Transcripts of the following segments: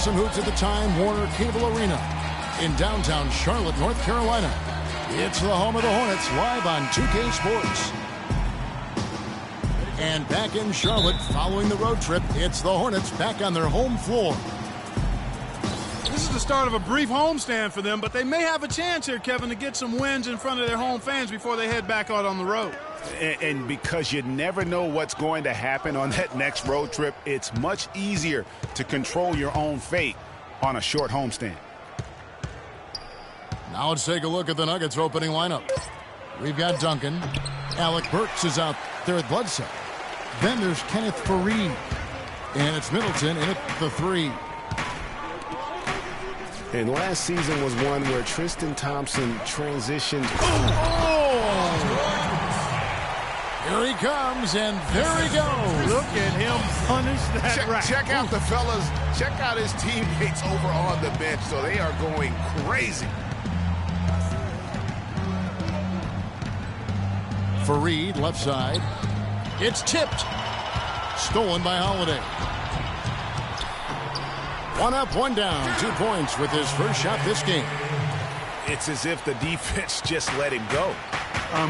some hoops at the Time Warner Cable Arena in downtown Charlotte, North Carolina. It's the home of the Hornets, live on 2K Sports. And back in Charlotte, following the road trip, it's the Hornets back on their home floor. This is the start of a brief homestand for them, but they may have a chance here, Kevin, to get some wins in front of their home fans before they head back out on the road. And because you never know what's going to happen on that next road trip, it's much easier to control your own fate on a short homestand. Now let's take a look at the Nuggets opening lineup. We've got Duncan. Alec Burks is out there at Bledsoe. Then there's Kenneth Faried. And it's Middleton in at the 3. And last season was one where Tristan Thompson transitioned. Oh! Here he comes, and there he goes. Look at him punish that rack. Check out the fellas. Check out his teammates over on the bench. So they are going crazy. Faried, left side. It's tipped. Stolen by Holiday. 1 up, 1 down. 2 points with his first shot this game. It's as if the defense just let him go.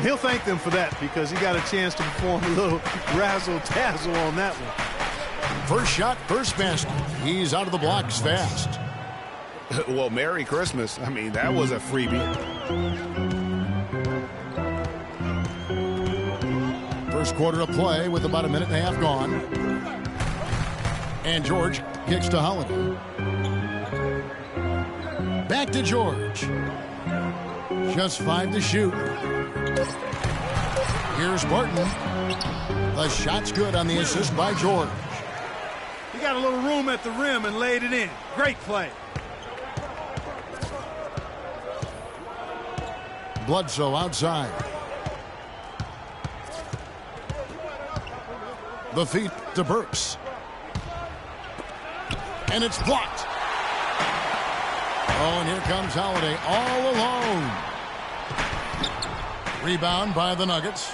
He'll thank them for that because he got a chance to perform a little razzle-tazzle on that one. First shot, first basket. He's out of the blocks fast. Well, Merry Christmas. I mean, that was a freebie. First quarter of play with about a minute and a half gone. And George kicks to Holiday. Back to George. Just 5 to shoot. Here's Barton. The shot's good on the assist by George. He got a little room at the rim and laid it in. Great play. Bledsoe outside. The feet to Burks. And it's blocked. Oh, and here comes Holiday all alone. Rebound by the Nuggets.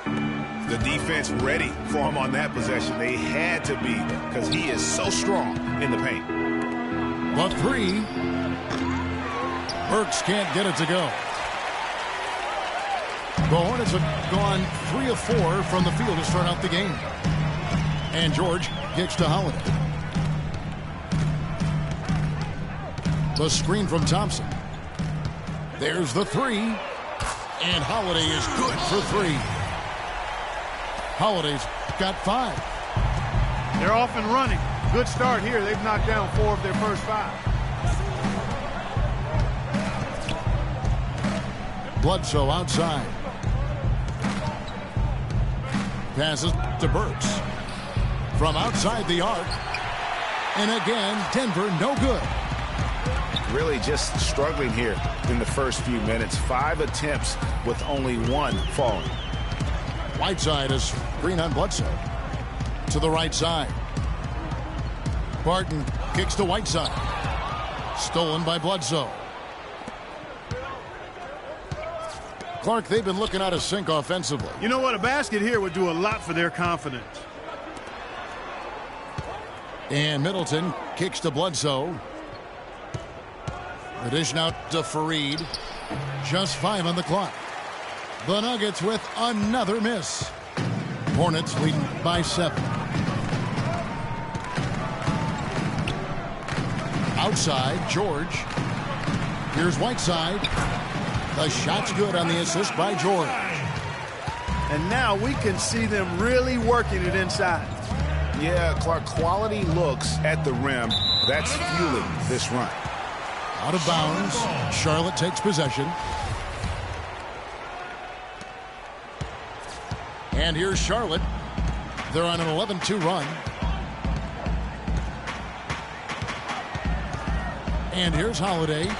The defense ready for him on that possession. They had to be because he is so strong in the paint. The 3. Burks can't get it to go. The Hornets have gone 3 of 4 from the field to start out the game. And George kicks to Holiday. The screen from Thompson. There's the 3. And Holiday is good for 3. Holiday's got 5. They're off and running. Good start here. They've knocked down 4 of their first 5. Bledsoe outside. Passes to Burks. From outside the arc. And again, Denver no good. Really just struggling here in the first few minutes. 5 attempts with only 1 falling. Whiteside is screen on Bledsoe. To the right side. Barton kicks to Whiteside. Stolen by Bledsoe. Clark, they've been looking out of sync offensively. You know what? A basket here would do a lot for their confidence. And Middleton kicks to Bledsoe. The dish out to Faried. Just 5 on the clock. The Nuggets with another miss. Hornets leading by 7. Outside, George. Here's Whiteside. The shot's good on the assist by George. And now we can see them really working it inside. Yeah, Clark, quality looks at the rim. That's fueling this run. Out of bounds. Charlotte takes possession. And here's Charlotte. They're on an 11-2 run. And here's Holiday.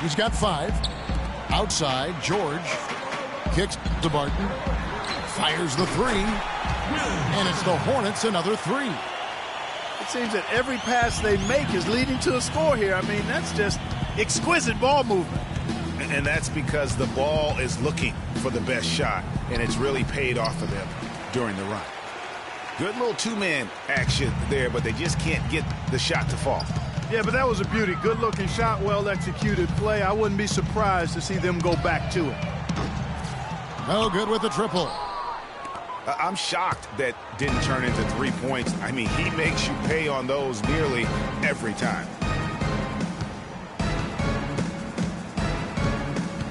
He's got 5. Outside, George kicks to Barton. Fires the 3. And it's the Hornets another 3. It seems that every pass they make is leading to a score here. I mean, that's just exquisite ball movement. And that's because the ball is looking for the best shot, and it's really paid off for them during the run. Good little 2-man action there, but they just can't get the shot to fall. Yeah, but that was a beauty. Good-looking shot, well-executed play. I wouldn't be surprised to see them go back to it. No good with the triple. I'm shocked that didn't turn into 3 points. I mean, he makes you pay on those nearly every time.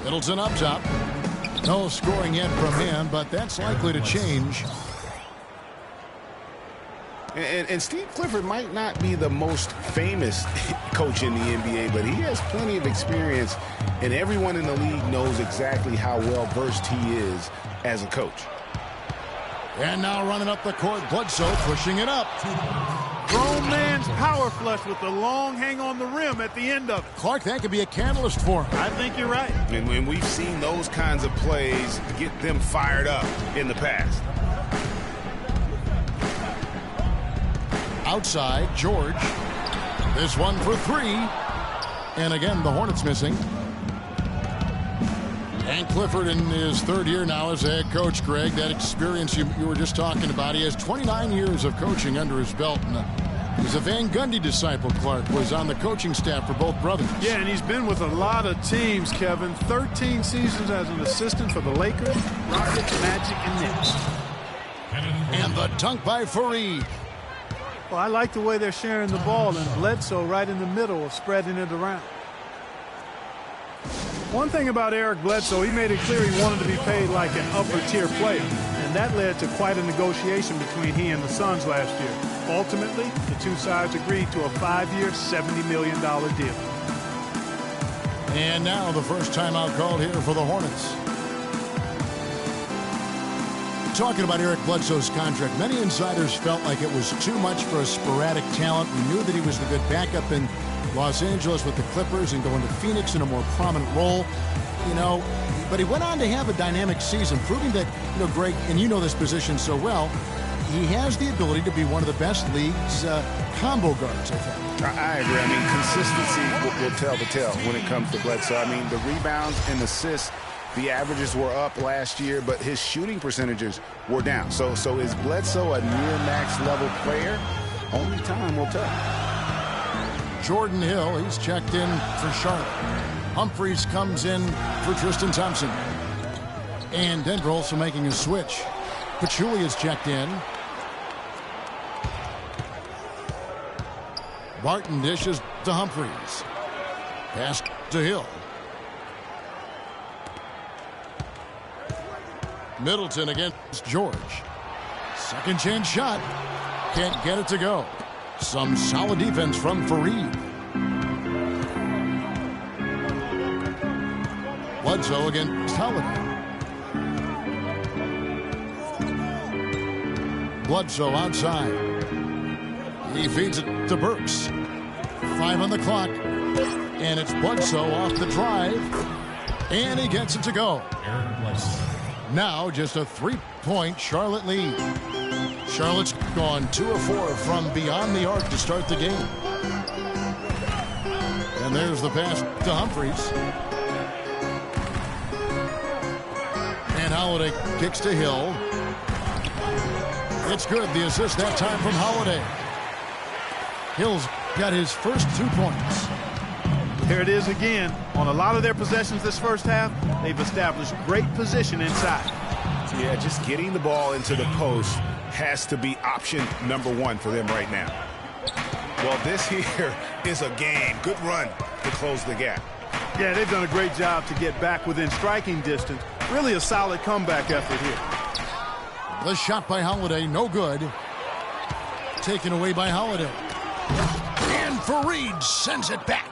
Middleton up top. No scoring yet from him, but that's likely to change. And Steve Clifford might not be the most famous coach in the NBA, but he has plenty of experience, and everyone in the league knows exactly how well-versed he is as a coach. And now running up the court, Bledsoe pushing it up. Grown man's power flush with the long hang on the rim at the end of it. Clark, that could be a catalyst for him. I think you're right. And when we've seen those kinds of plays get them fired up in the past. Outside, George. This one for three. And again, the Hornets missing. And Clifford in his third year now as a head coach, Greg. That experience you were just talking about. He has 29 years of coaching under his belt. And he's a Van Gundy disciple, Clark. Was on the coaching staff for both brothers. Yeah, and he's been with a lot of teams, Kevin. 13 seasons as an assistant for the Lakers, Rockets, Magic, and Knicks. And the dunk by Fareed. Well, I like the way they're sharing the ball, and Bledsoe right in the middle of spreading it around. One thing about Eric Bledsoe, he made it clear he wanted to be paid like an upper-tier player, and that led to quite a negotiation between he and the Suns last year. Ultimately, the two sides agreed to a 5-year, $70 million deal. And now the first timeout called here for the Hornets. Talking about Eric Bledsoe's contract, many insiders felt like it was too much for a sporadic talent. We knew that he was the good backup in Los Angeles with the Clippers and going to Phoenix in a more prominent role, but he went on to have a dynamic season, proving that, Greg, and you know this position so well, he has the ability to be one of the best league's combo guards, I think. I agree. I mean, consistency will tell the tale when it comes to Bledsoe. I mean, the rebounds and assists, the averages were up last year, but his shooting percentages were down. So is Bledsoe a near max level player? Only time will tell. Jordan Hill, he's checked in for Charlotte. Humphries comes in for Tristan Thompson. And Denver also making a switch. Pachulia is checked in. Barton dishes to Humphries. Pass to Hill. Middleton against George. Second chance shot. Can't get it to go. Some solid defense from Fareed. Bledsoe against Holiday. Bledsoe outside. He feeds it to Burks. 5 on the clock. And it's Bledsoe off the drive. And he gets it to go. Now just a 3-point Charlotte lead. Charlotte's gone 2 of 4 from beyond the arc to start the game. And there's the pass to Humphries. And Holiday kicks to Hill. It's good. The assist that time from Holiday. Hill's got his first 2 points. Here it is again. On a lot of their possessions this first half, they've established great position inside. Yeah, just getting the ball into the post has to be option number 1 for them right now. Well, this here is a game. Good run to close the gap. Yeah, they've done a great job to get back within striking distance. Really a solid comeback effort here. The shot by Holiday, no good. Taken away by Holiday. And Fareed sends it back.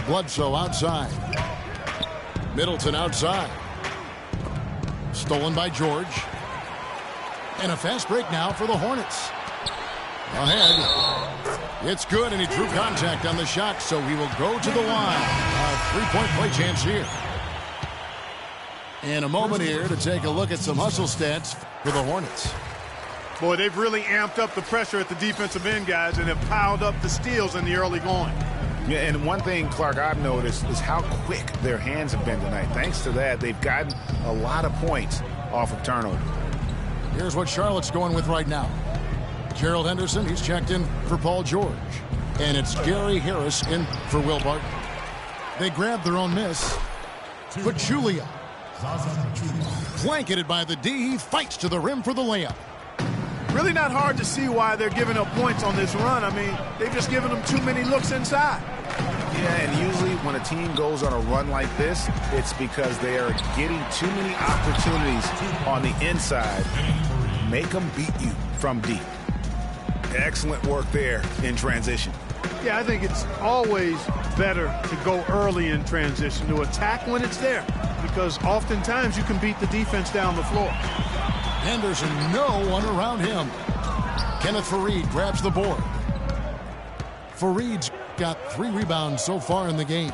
Bledsoe outside. Middleton outside. Stolen by George. And a fast break now for the Hornets. Ahead. It's good, and he drew contact on the shot, so he will go to the line. A 3-point play chance here. And a moment here to take a look at some hustle stats for the Hornets. Boy, they've really amped up the pressure at the defensive end, guys, and have piled up the steals in the early going. Yeah, and one thing, Clark, I've noticed is how quick their hands have been tonight. Thanks to that, they've gotten a lot of points off of turnover. Here's what Charlotte's going with right now. Gerald Henderson, he's checked in for Paul George. And it's Gary Harris in for Will Barton. They grab their own miss. Pachulia. Blanketed by the D. He fights to the rim for the layup. Really not hard to see why they're giving up points on this run. I mean, they've just given them too many looks inside. Yeah, and usually when a team goes on a run like this, it's because they are getting too many opportunities on the inside. Make them beat you from deep. Excellent work there in transition. Yeah, I think it's always better to go early in transition, to attack when it's there, because oftentimes you can beat the defense down the floor. Henderson, no one around him. Kenneth Faried grabs the board. Faried's got 3 rebounds so far in the game.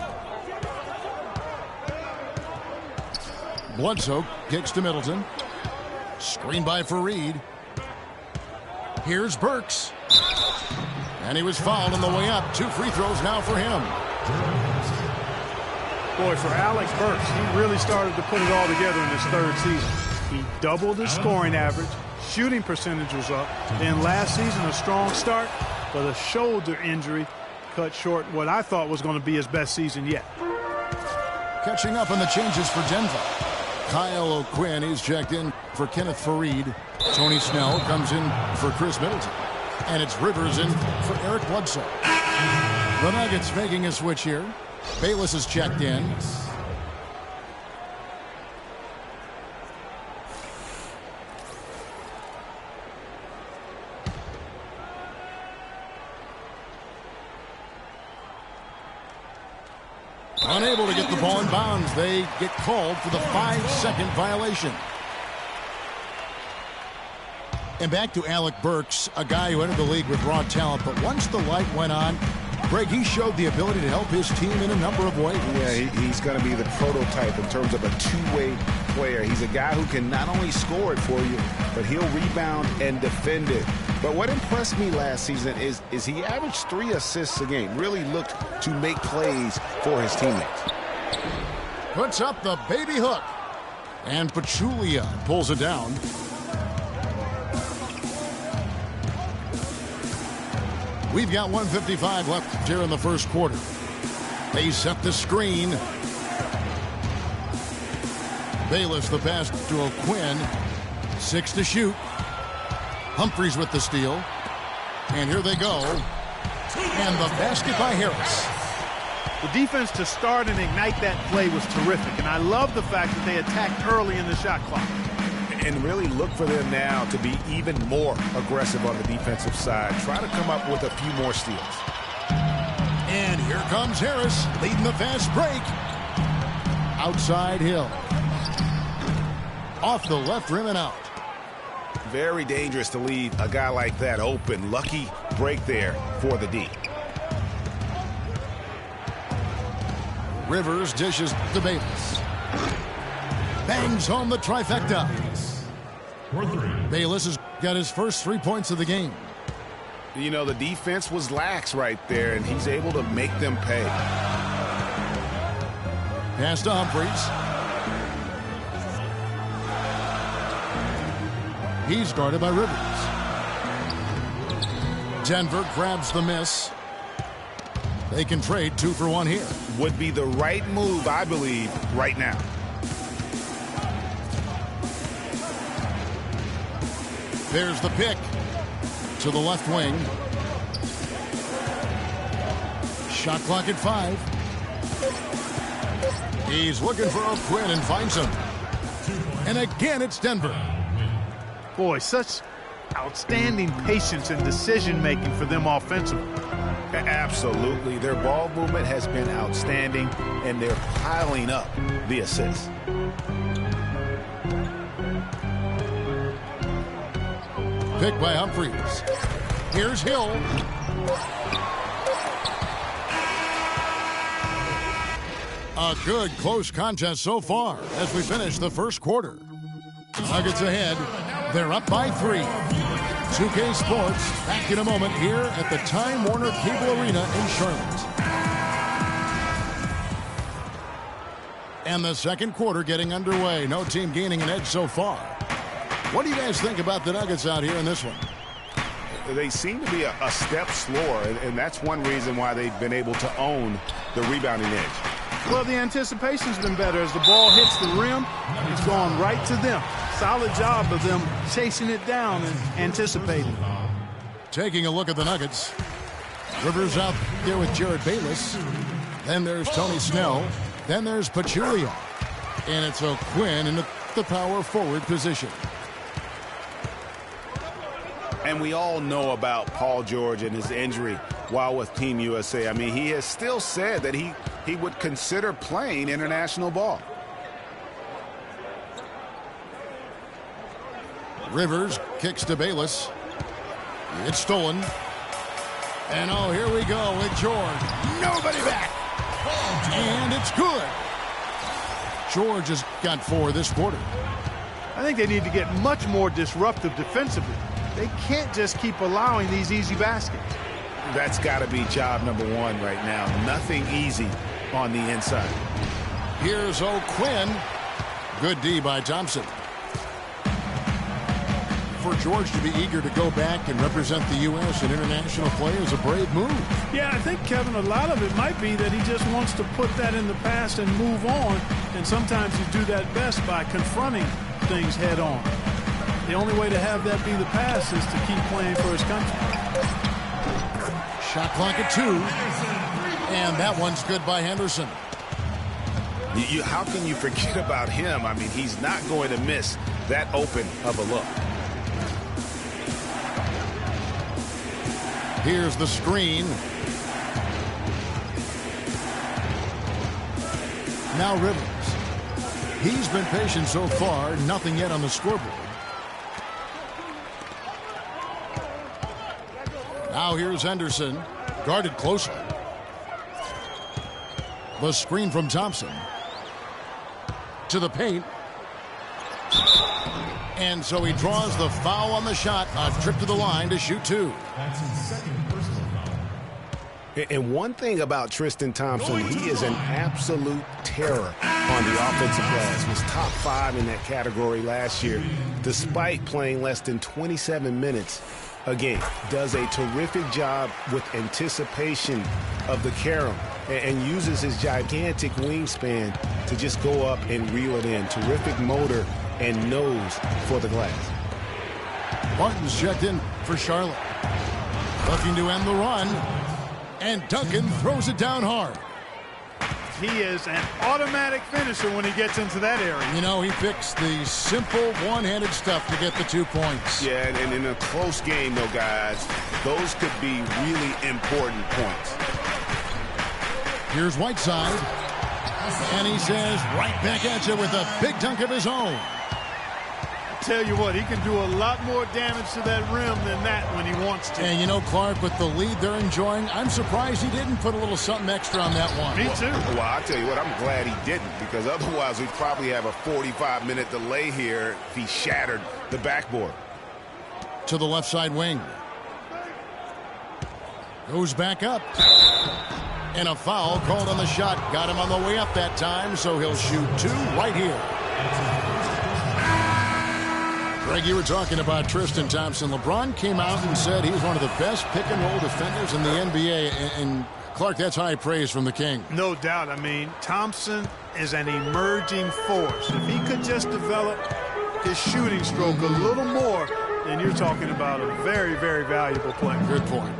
Bledsoe kicks to Middleton. Screen by Faried. Here's Burks. And he was fouled on the way up. 2 free throws now for him. Boy, for Alex Burks, he really started to put it all together in his 3rd season. He doubled his scoring average. Shooting percentage was up. Then last season, a strong start, but a shoulder injury cut short what I thought was going to be his best season yet. Catching up on the changes for Denver. Kyle O'Quinn, he's checked in for Kenneth Faried. Tony Snell comes in for Chris Middleton. And it's Rivers in for Eric Bledsoe. The Nuggets making a switch here. Bayless is checked in. Unable to get the ball in bounds. They get called for the 5-second violation. And back to Alec Burks, a guy who entered the league with raw talent. But once the light went on, Greg, he showed the ability to help his team in a number of ways. Yeah, he's going to be the prototype in terms of a two-way player. He's a guy who can not only score it for you, but he'll rebound and defend it. But what impressed me last season is he averaged 3 assists a game. Really looked to make plays for his teammates. Puts up the baby hook. And Pachulia pulls it down. We've got 1:55 left here in the first quarter. They set the screen. Bayless the pass to O'Quinn. 6 to shoot. Humphries with the steal. And here they go. And the basket by Harris. The defense to start and ignite that play was terrific. And I love the fact that they attacked early in the shot clock. And really look for them now to be even more aggressive on the defensive side. Try to come up with a few more steals. And here comes Harris leading the fast break. Outside Hill. Off the left rim and out. Very dangerous to leave a guy like that open. Lucky break there for the D. Rivers dishes to Bayless. Bangs home the trifecta. Bayless has got his first 3 points of the game. You know, the defense was lax right there, and he's able to make them pay. Pass to Humphries. He's guarded by Rivers. Denver grabs the miss. They can trade 2 for 1 here. Would be the right move, I believe, right now. There's the pick to the left wing. Shot clock at 5. He's looking for O'Quinn and finds him. And again, it's Denver. Boy, such outstanding patience and decision-making for them offensively. Absolutely. Their ball movement has been outstanding, and they're piling up the assists. Pick by Humphries. Here's Hill. A good close contest so far as we finish the first quarter. Nuggets ahead. They're up by 3. 2K Sports back in a moment here at the Time Warner Cable Arena in Charlotte. And the second quarter getting underway. No team gaining an edge so far. What do you guys think about the Nuggets out here in this one? they seem to be a step slower, and that's one reason why they've been able to own the rebounding edge. Well, the anticipation's been better. As the ball hits the rim, it's gone right to them. Solid job of them chasing it down and anticipating. Taking a look at the Nuggets. Rivers out there with Jared Bayless. Then there's Tony Snell. Then there's Pachulia. And it's O'Quinn in the power forward position. And we all know about Paul George and his injury while with Team USA. I mean, he has still said that he would consider playing international ball. Rivers kicks to Bayless. It's stolen. And oh, here we go with George. Nobody back. And it's good. George has got 4 this quarter. I think they need to get much more disruptive defensively. They can't just keep allowing these easy baskets. That's got to be job number 1 right now. Nothing easy on the inside. Here's O'Quinn. Good D by Thompson. For George to be eager to go back and represent the U.S. in international play is a brave move. Yeah, I think, Kevin, a lot of it might be that he just wants to put that in the past and move on. And sometimes you do that best by confronting things head on. The only way to have that be the past is to keep playing for his country. Shot clock at 2. And that one's good by Henderson. How can you forget about him? I mean, he's not going to miss that open of a look. Here's the screen. Now Rivers. He's been patient so far. Nothing yet on the scoreboard. Now here's Henderson. Guarded closely. The screen from Thompson. To the paint. And so he draws the foul on the shot. A trip to the line to shoot 2. That's his second personal foul. And one thing about Tristan Thompson, he is an absolute terror on the offensive glass. Was top 5 in that category last year, despite playing less than 27 minutes a game. Does a terrific job with anticipation of the carom and uses his gigantic wingspan to just go up and reel it in. Terrific motor and nose for the glass. Martin's checked in for Charlotte. Looking to end the run. And Duncan throws it down hard. He is an automatic finisher when he gets into that area. You know, he picks the simple one-handed stuff to get the 2 points. Yeah, and in a close game, though, guys, those could be really important points. Here's Whiteside. And he says, right back at you with a big dunk of his own. Tell you what, he can do a lot more damage to that rim than that when he wants to. And you know, Clark, with the lead they're enjoying, I'm surprised he didn't put a little something extra on that one. Me too. Well, I'll tell you what, I'm glad he didn't, because otherwise we'd probably have a 45-minute delay here if he shattered the backboard. To the left side wing. Goes back up. And a foul called on the shot. Got him on the way up that time, so he'll shoot 2 right here. Greg, you were talking about Tristan Thompson. LeBron came out and said he's one of the best pick-and-roll defenders in the NBA. And Clark, that's high praise from the King. No doubt. I mean, Thompson is an emerging force. If he could just develop his shooting stroke a little more, then you're talking about a very, very valuable player. Good point.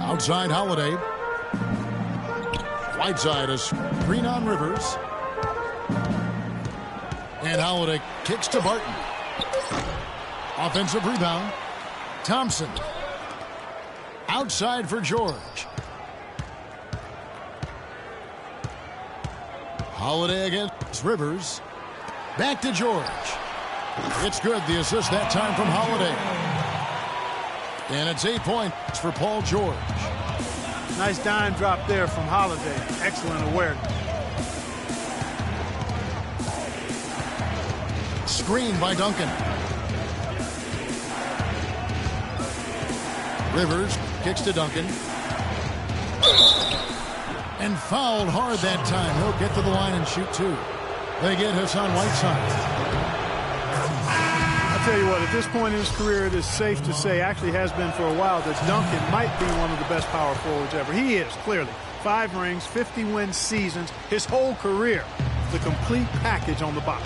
Outside Holiday. Whiteside a screen on Rivers. And Holiday kicks to Barton. Offensive rebound. Thompson. Outside for George. Holiday against Rivers. Back to George. It's good. The assist that time from Holiday. And it's 8 points for Paul George. Nice dime drop there from Holiday. Excellent awareness. Screen by Duncan. Rivers kicks to Duncan. And fouled hard that time. He'll get to the line and shoot 2. They get Hassan Whiteside. tell you what, at this point in his career, it is safe to say, actually has been for a while, that Duncan might be one of the best power forwards ever. He is, clearly. 5 rings, 50-win seasons, his whole career. The complete package on the box.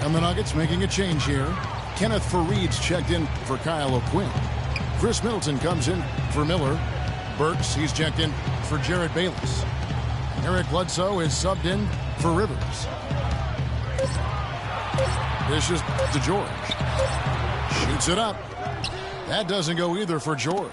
And the Nuggets making a change here. Kenneth Faried's checked in for Kyle O'Quinn. Chris Middleton comes in for Miller. Burks, he's checked in for Jared Bayless. Eric Bledsoe is subbed in for Rivers. This is to George. Shoots it up. That doesn't go either for George.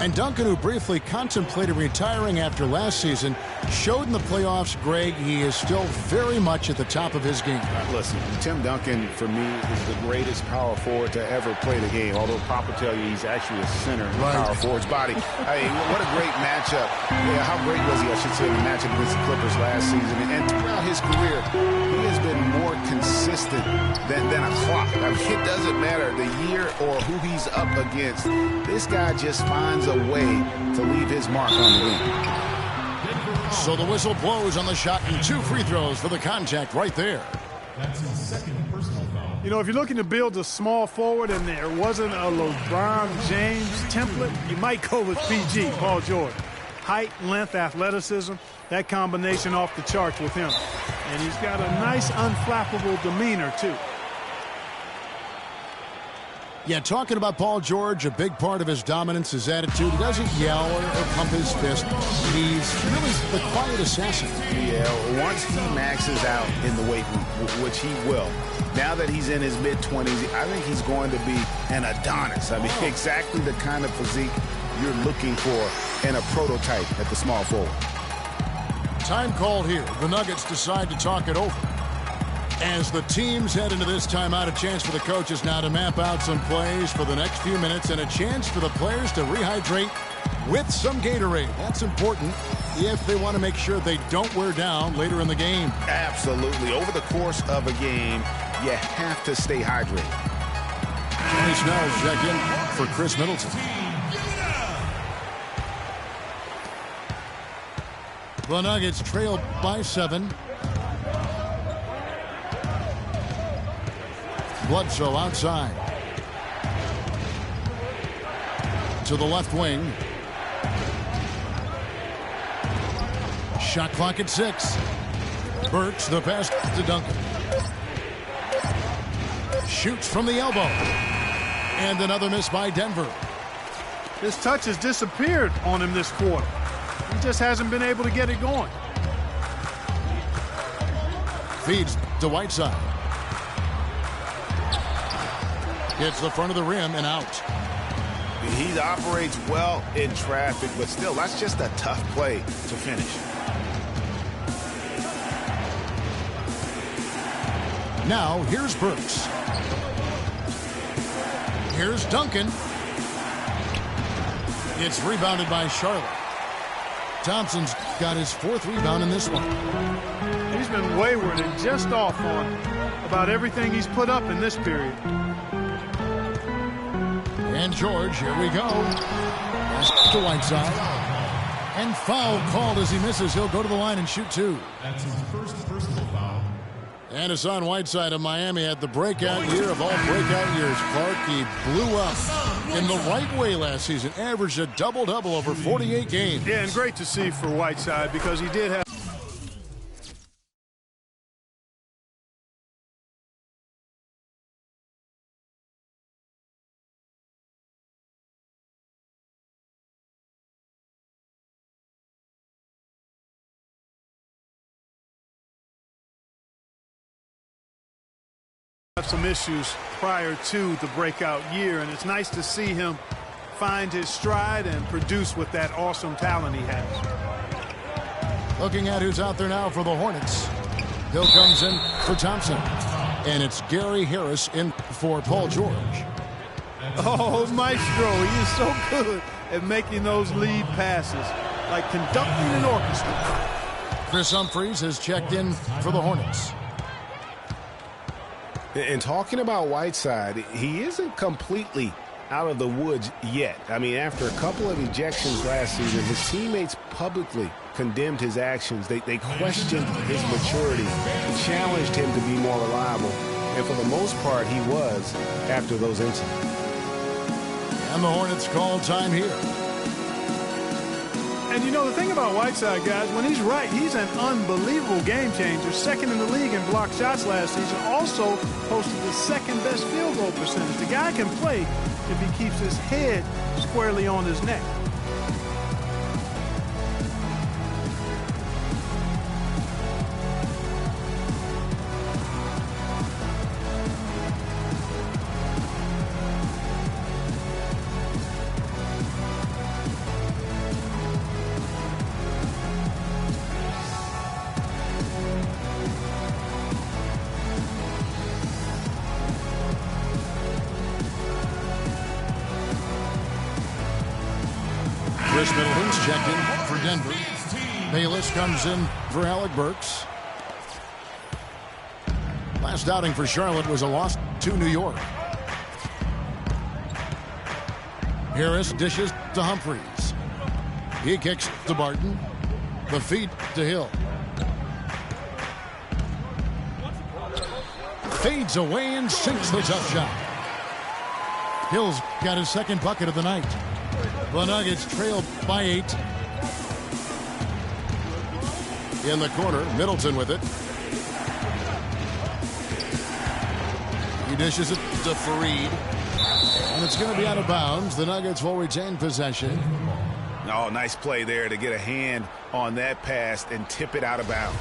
And Duncan, who briefly contemplated retiring after last season, showed in the playoffs, Greg, he is still very much at the top of his game. Listen, Tim Duncan, for me, is the greatest power forward to ever play the game, although Pop will tell you he's actually a center in the power forward's body. I mean, what a great matchup. Yeah, how great was he, I should say, in the matchup against the Clippers last season. And throughout his career, he has been more consistent than a clock. I mean, it doesn't matter the year or who he's up against. This guy just finds a way to leave his mark on the rim. So the whistle blows on the shot and 2 free throws for the contact right there. That's his second personal foul. You know, if you're looking to build a small forward and there wasn't a LeBron James template, you might go with PG, Paul George. Height, length, athleticism, that combination off the charts with him. And he's got a nice, unflappable demeanor, too. Yeah, talking about Paul George, a big part of his dominance is attitude. He doesn't yell or pump his fist. He's really the quiet assassin. Yeah, once he maxes out in the weight room, which he will, now that he's in his mid-20s, I think he's going to be an Adonis. I mean, exactly the kind of physique you're looking for in a prototype at the small forward. Time called here. The Nuggets decide to talk it over. As the teams head into this timeout, a chance for the coaches now to map out some plays for the next few minutes and a chance for the players to rehydrate with some Gatorade. That's important if they want to make sure they don't wear down later in the game. Absolutely. Over the course of a game, you have to stay hydrated. Kenny Snell's check in for Chris Middleton. The Nuggets trail by 7. Bledsoe outside. To the left wing. Shot clock at 6. Burks, the pass to Duncan. Shoots from the elbow. And another miss by Denver. His touch has disappeared on him this quarter. He just hasn't been able to get it going. Feeds to Whiteside. Hits the front of the rim and out. He operates well in traffic, but still, that's just a tough play to finish. Now, here's Burks. Here's Duncan. It's rebounded by Charlotte. Thompson's got his 4th rebound in this one. He's been wayward and just off on about everything he's put up in this period. And George, here we go. Pass to Whiteside. And foul called as he misses. He'll go to the line and shoot 2. That's his first personal foul. And Hassan Whiteside of Miami had the breakout year of all breakout years. Clark, he blew up in the right way last season. Averaged a double-double over 48 games. Yeah, and great to see for Whiteside because he did have some issues prior to the breakout year, and it's nice to see him find his stride and produce with that awesome talent he has. Looking at who's out there now for the Hornets. Hill comes in for Thompson. And it's Gary Harris in for Paul George. Oh, Maestro, he is so good at making those lead passes, like conducting an orchestra. Chris Humphries has checked in for the Hornets. And talking about Whiteside, he isn't completely out of the woods yet. I mean, after a couple of ejections last season, his teammates publicly condemned his actions. They questioned his maturity, challenged him to be more reliable, and for the most part, he was after those incidents. And the Hornets call time here. And you know, the thing about Whiteside, guys, when he's right, he's an unbelievable game changer. Second in the league in blocked shots last season. Also posted the second best field goal percentage. The guy can play if he keeps his head squarely on his neck. Chris Middleton's checked in for Denver. Bayless comes in for Alec Burks. Last outing for Charlotte was a loss to New York. Harris dishes to Humphries. He kicks to Barton. The feed to Hill. Fades away and sinks the tough shot. Hill's got his second bucket of the night. The Nuggets trailed by 8. In the corner, Middleton with it. He dishes it to Fareed. And it's going to be out of bounds. The Nuggets will retain possession. Oh, nice play there to get a hand on that pass and tip it out of bounds.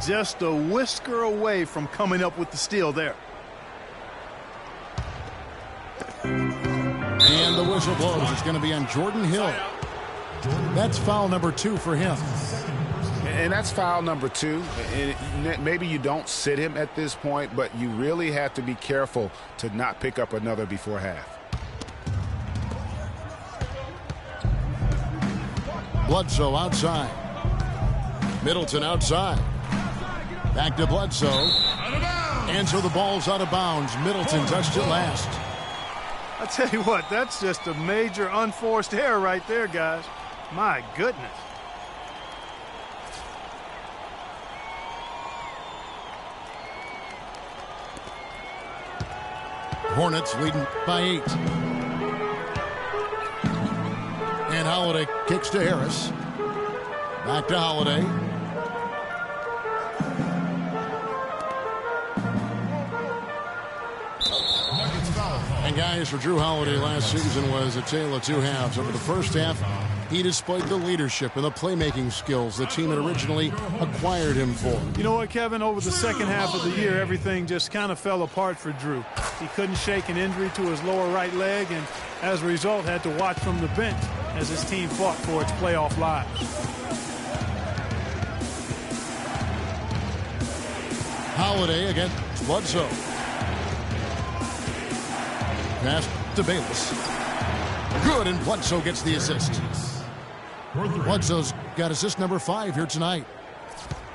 Just a whisker away from coming up with the steal there. And the whistle blows. It's going to be on Jordan Hill. That's foul number 2 for him. And that's foul number 2. And maybe you don't sit him at this point, but you really have to be careful to not pick up another before half. Bledsoe outside. Middleton outside. Back to Bledsoe. And so the ball's out of bounds. Middleton touched it last. I tell you what, that's just a major unforced error right there, guys. My goodness. Hornets leading by 8. And Holiday kicks to Harris. Back to Holiday. And guys, for Drew Holiday last season was a tale of two halves. Over the first half, he displayed the leadership and the playmaking skills the team had originally acquired him for. You know what, Kevin? Over the second half of the year, everything just kind of fell apart for Drew. He couldn't shake an injury to his lower right leg, and as a result, had to watch from the bench as his team fought for its playoff lives. Holiday against Bledsoe. Pass to Bayless. Good, and Bledsoe gets the assist. Bledsoe's got assist number 5 here tonight.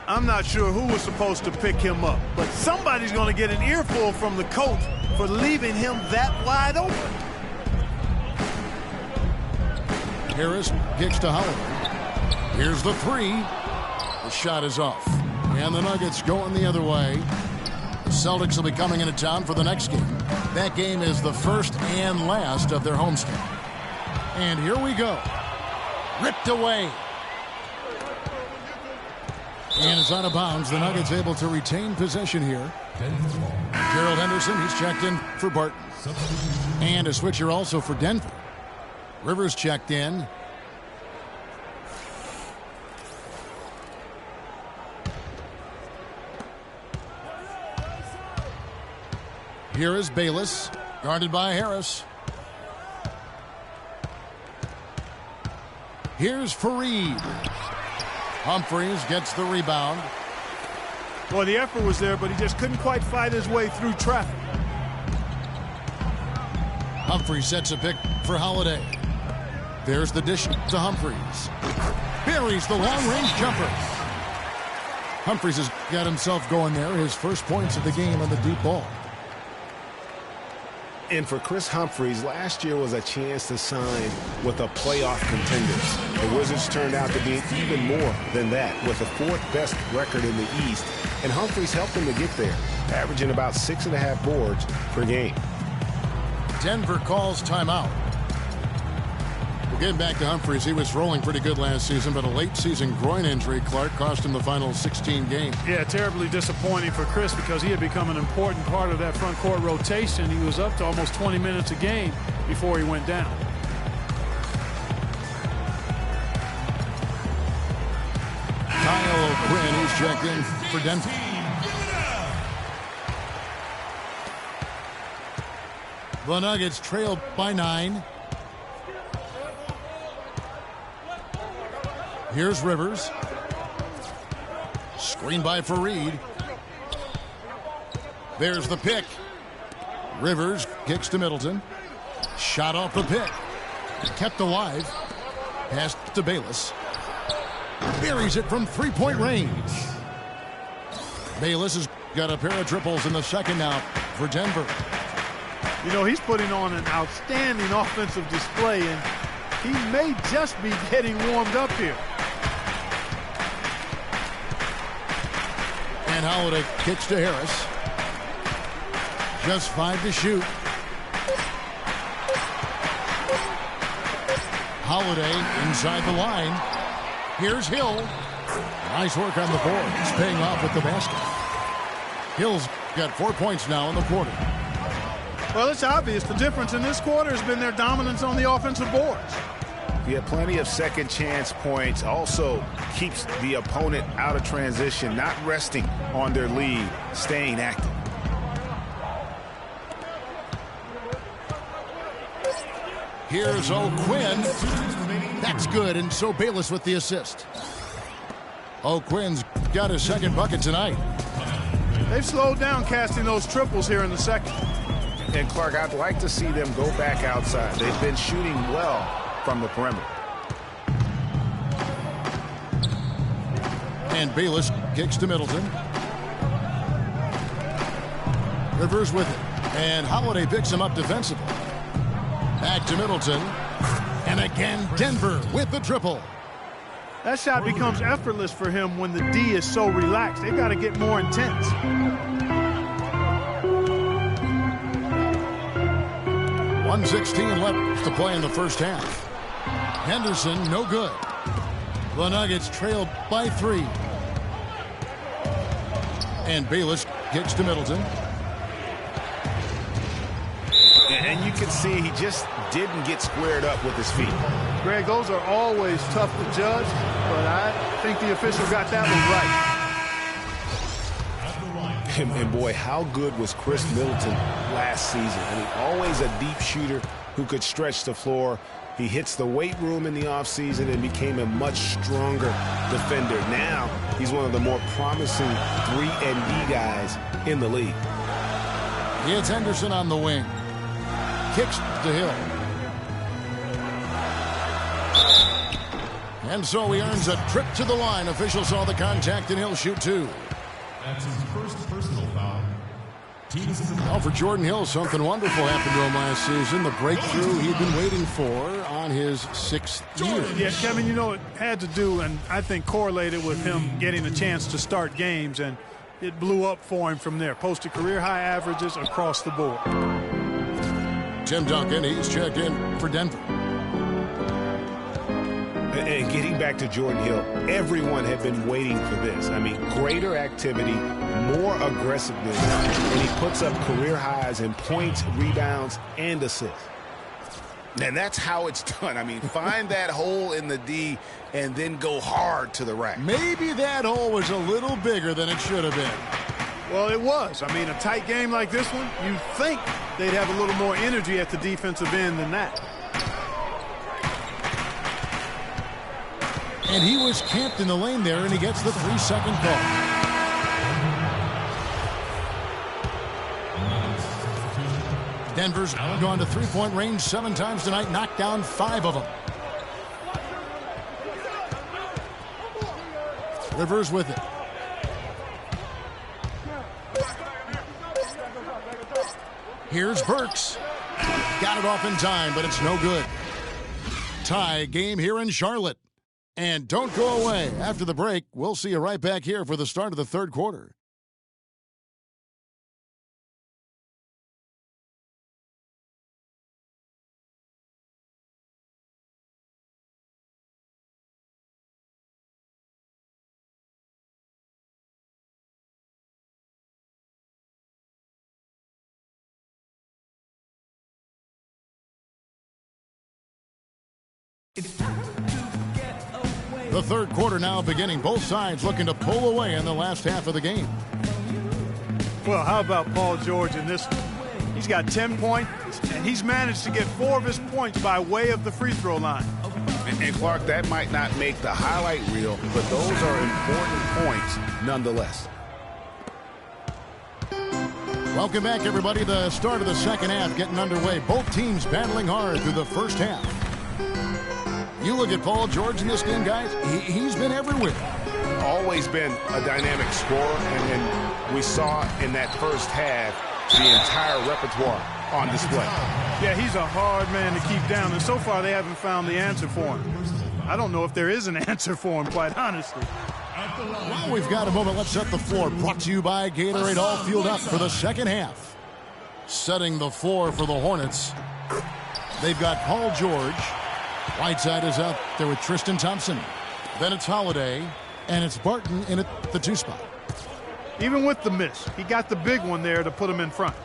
I'm not sure who was supposed to pick him up, but somebody's going to get an earful from the coach for leaving him that wide open. Harris kicks to Holiday. Here's the 3. The shot is off. And the Nuggets going the other way. The Celtics will be coming into town for the next game. That game is the first and last of their homestand. And here we go. Ripped away. And it's out of bounds. The Nuggets able to retain possession here. Gerald Henderson, he's checked in for Barton. And a switcher also for Denver. Rivers checked in. Here is Bayless, guarded by Harris. Here's Fareed. Humphries gets the rebound. Well, the effort was there, but he just couldn't quite fight his way through traffic. Humphries sets a pick for Holiday. There's the dish to Humphries. Buries the long-range jumper. Humphries has got himself going there. His first points of the game on the deep ball. And for Chris Humphries, last year was a chance to sign with a playoff contender. The Wizards turned out to be even more than that, with the fourth best record in the East. And Humphries helped them to get there, averaging about 6.5 boards per game. Denver calls timeout. We're getting back to Humphries. He was rolling pretty good last season, but a late-season groin injury, Clark, cost him the final 16 games. Yeah, terribly disappointing for Chris because he had become an important part of that front court rotation. He was up to almost 20 minutes a game before he went down. Kyle O'Quinn, he's checked in for Denver. The Nuggets trailed by 9. Here's Rivers. Screen by Fareed. There's the pick. Rivers kicks to Middleton. Shot off the pick. Kept alive. Pass to Bayless. Buries it from three-point range. Bayless has got a pair of triples in the second now for Denver. You know, he's putting on an outstanding offensive display, and he may just be getting warmed up here. And Holiday kicks to Harris. Just 5 to shoot. Holiday inside the line. Here's Hill. Nice work on the board. He's paying off with the basket. Hill's got 4 points now in the quarter. Well, it's obvious. The difference in this quarter has been their dominance on the offensive boards. He had plenty of second chance points. Also keeps the opponent out of transition, not resting on their lead, staying active. Here's O'Quinn. That's good, and so Bayless with the assist. O'Quinn's got his second bucket tonight. They've slowed down casting those triples here in the second. And Clark, I'd like to see them go back outside. They've been shooting well from the perimeter. And Bayless kicks to Middleton. Rivers with it. And Holiday picks him up defensively. Back to Middleton. And again, Denver with the triple. That shot becomes effortless for him when the D is so relaxed. They've got to get more intense. 1:16 left to play in the first half. Henderson, no good. The Nuggets trailed by 3. And Bayless kicks to Middleton. And you can see he just didn't get squared up with his feet. Greg, those are always tough to judge, but I think the official got that one right. And boy, how good was Chris Middleton last season? I mean, always a deep shooter who could stretch the floor. He hits the weight room in the offseason and became a much stronger defender. Now, he's one of the more promising 3-and-D guys in the league. It's Henderson on the wing. Kicks to Hill. And so he earns a trip to the line. Officials saw the contact, and he'll shoot 2. That's his first personal foul. Well, for Jordan Hill, something wonderful happened to him last season. The breakthrough he'd been waiting for on his 6th year. Yeah, Kevin, you know, it had to do, and I think correlated with him getting a chance to start games, and it blew up for him from there. Posted career-high averages across the board. Tim Duncan, he's checked in for Denver. And getting back to Jordan Hill, everyone had been waiting for this. I mean, greater activity, more aggressiveness, and he puts up career highs in points, rebounds, and assists. And that's how it's done. I mean, find that hole in the D and then go hard to the rack. Maybe that hole was a little bigger than it should have been. Well, it was. I mean, a tight game like this one, you'd think they'd have a little more energy at the defensive end than that. And he was camped in the lane there, and he gets the 3-second call. Denver's gone to three-point range 7 times tonight, knocked down 5 of them. Rivers with it. Here's Burks. Got it off in time, but it's no good. Tie game here in Charlotte. And don't go away. After the break, we'll see you right back here for the start of the third quarter. The third quarter now beginning. Both sides looking to pull away in the last half of the game. Well, how about Paul George in this one? He's got 10 points, and he's managed to get 4 of his points by way of the free throw line. And Clark, that might not make the highlight reel, but those are important points nonetheless. Welcome back, everybody. The start of the second half getting underway. Both teams battling hard through the first half. You look at Paul George in this game, guys, he's been everywhere. Always been a dynamic scorer, and we saw in that first half the entire repertoire on display. Yeah, he's a hard man to keep down, and so far they haven't found the answer for him. I don't know if there is an answer for him, quite honestly. Well, we've got a moment. Let's set the floor. Brought to you by Gatorade. All fueled up for the second half. Setting the floor for the Hornets. They've got Paul George. Whiteside is out there with Tristan Thompson. Then it's Holiday, and it's Barton in at the 2 spot. Even with the miss, he got the big one there to put him in front.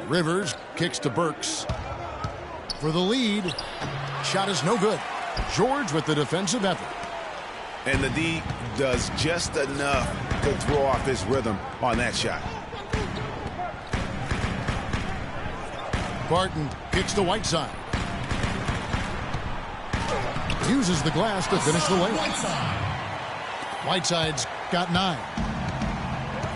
Rivers kicks to Burks for the lead. Shot is no good. George with the defensive effort. And the D does just enough to throw off his rhythm on that shot. Barton kicks to Whiteside. Uses the glass to finish the layup. Whiteside's got 9.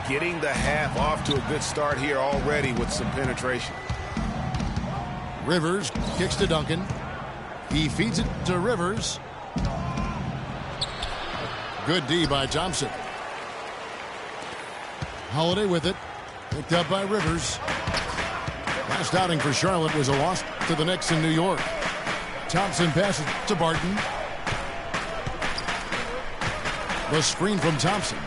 Getting the half off to a good start here already with some penetration. Rivers kicks to Duncan. He feeds it to Rivers. Good D by Thompson. Holiday with it. Picked up by Rivers. Last outing for Charlotte was a loss to the Knicks in New York. Thompson passes to Barton. The screen from Thompson.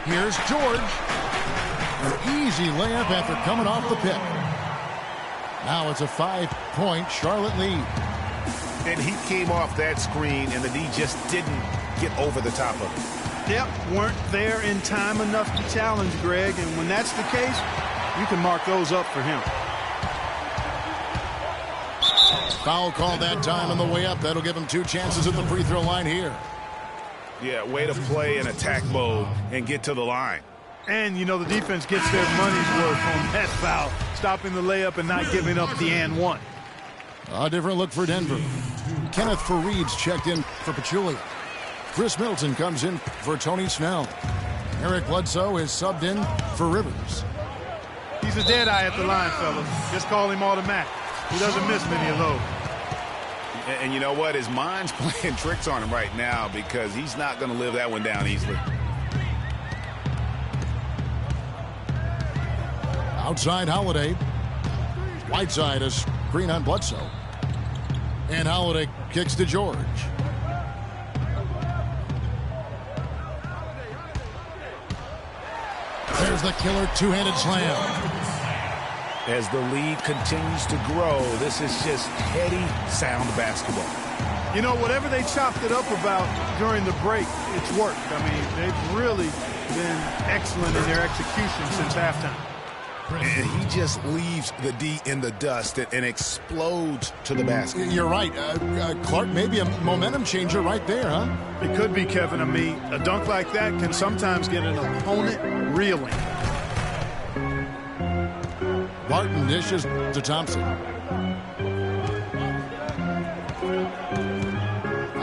Here's George. An easy layup after coming off the pick. Now it's a 5-point Charlotte lead. And he came off that screen, and the D just didn't get over the top of it. Yep, weren't there in time enough to challenge Greg, and when that's the case, you can mark those up for him. Foul call that time on the way up. That'll give him 2 chances at the free throw line here. Yeah, way to play in attack mode and get to the line. And, you know, the defense gets their money's worth on that foul, stopping the layup and not giving up the and one. A different look for Denver. Kenneth Faried's checked in for Pachulia. Chris Middleton comes in for Tony Snell. Eric Bledsoe is subbed in for Rivers. He's a dead eye at the line, fellas. Just call him automatic. He doesn't miss many of those. And you know what? His mind's playing tricks on him right now because he's not going to live that one down easily. Outside Holiday. Whiteside a screen on Bledsoe. And Holiday kicks to George. There's the killer two-handed slam. As the lead continues to grow, this is just heady, sound basketball. You know, whatever they chopped it up about during the break, it's worked. I mean, they've really been excellent in their execution since halftime. And he just leaves the D in the dust and explodes to the basket. You're right. Clark, maybe a momentum changer right there, huh? It could be, Kevin. I mean, a dunk like that can sometimes get an opponent reeling. Barton dishes to Thompson.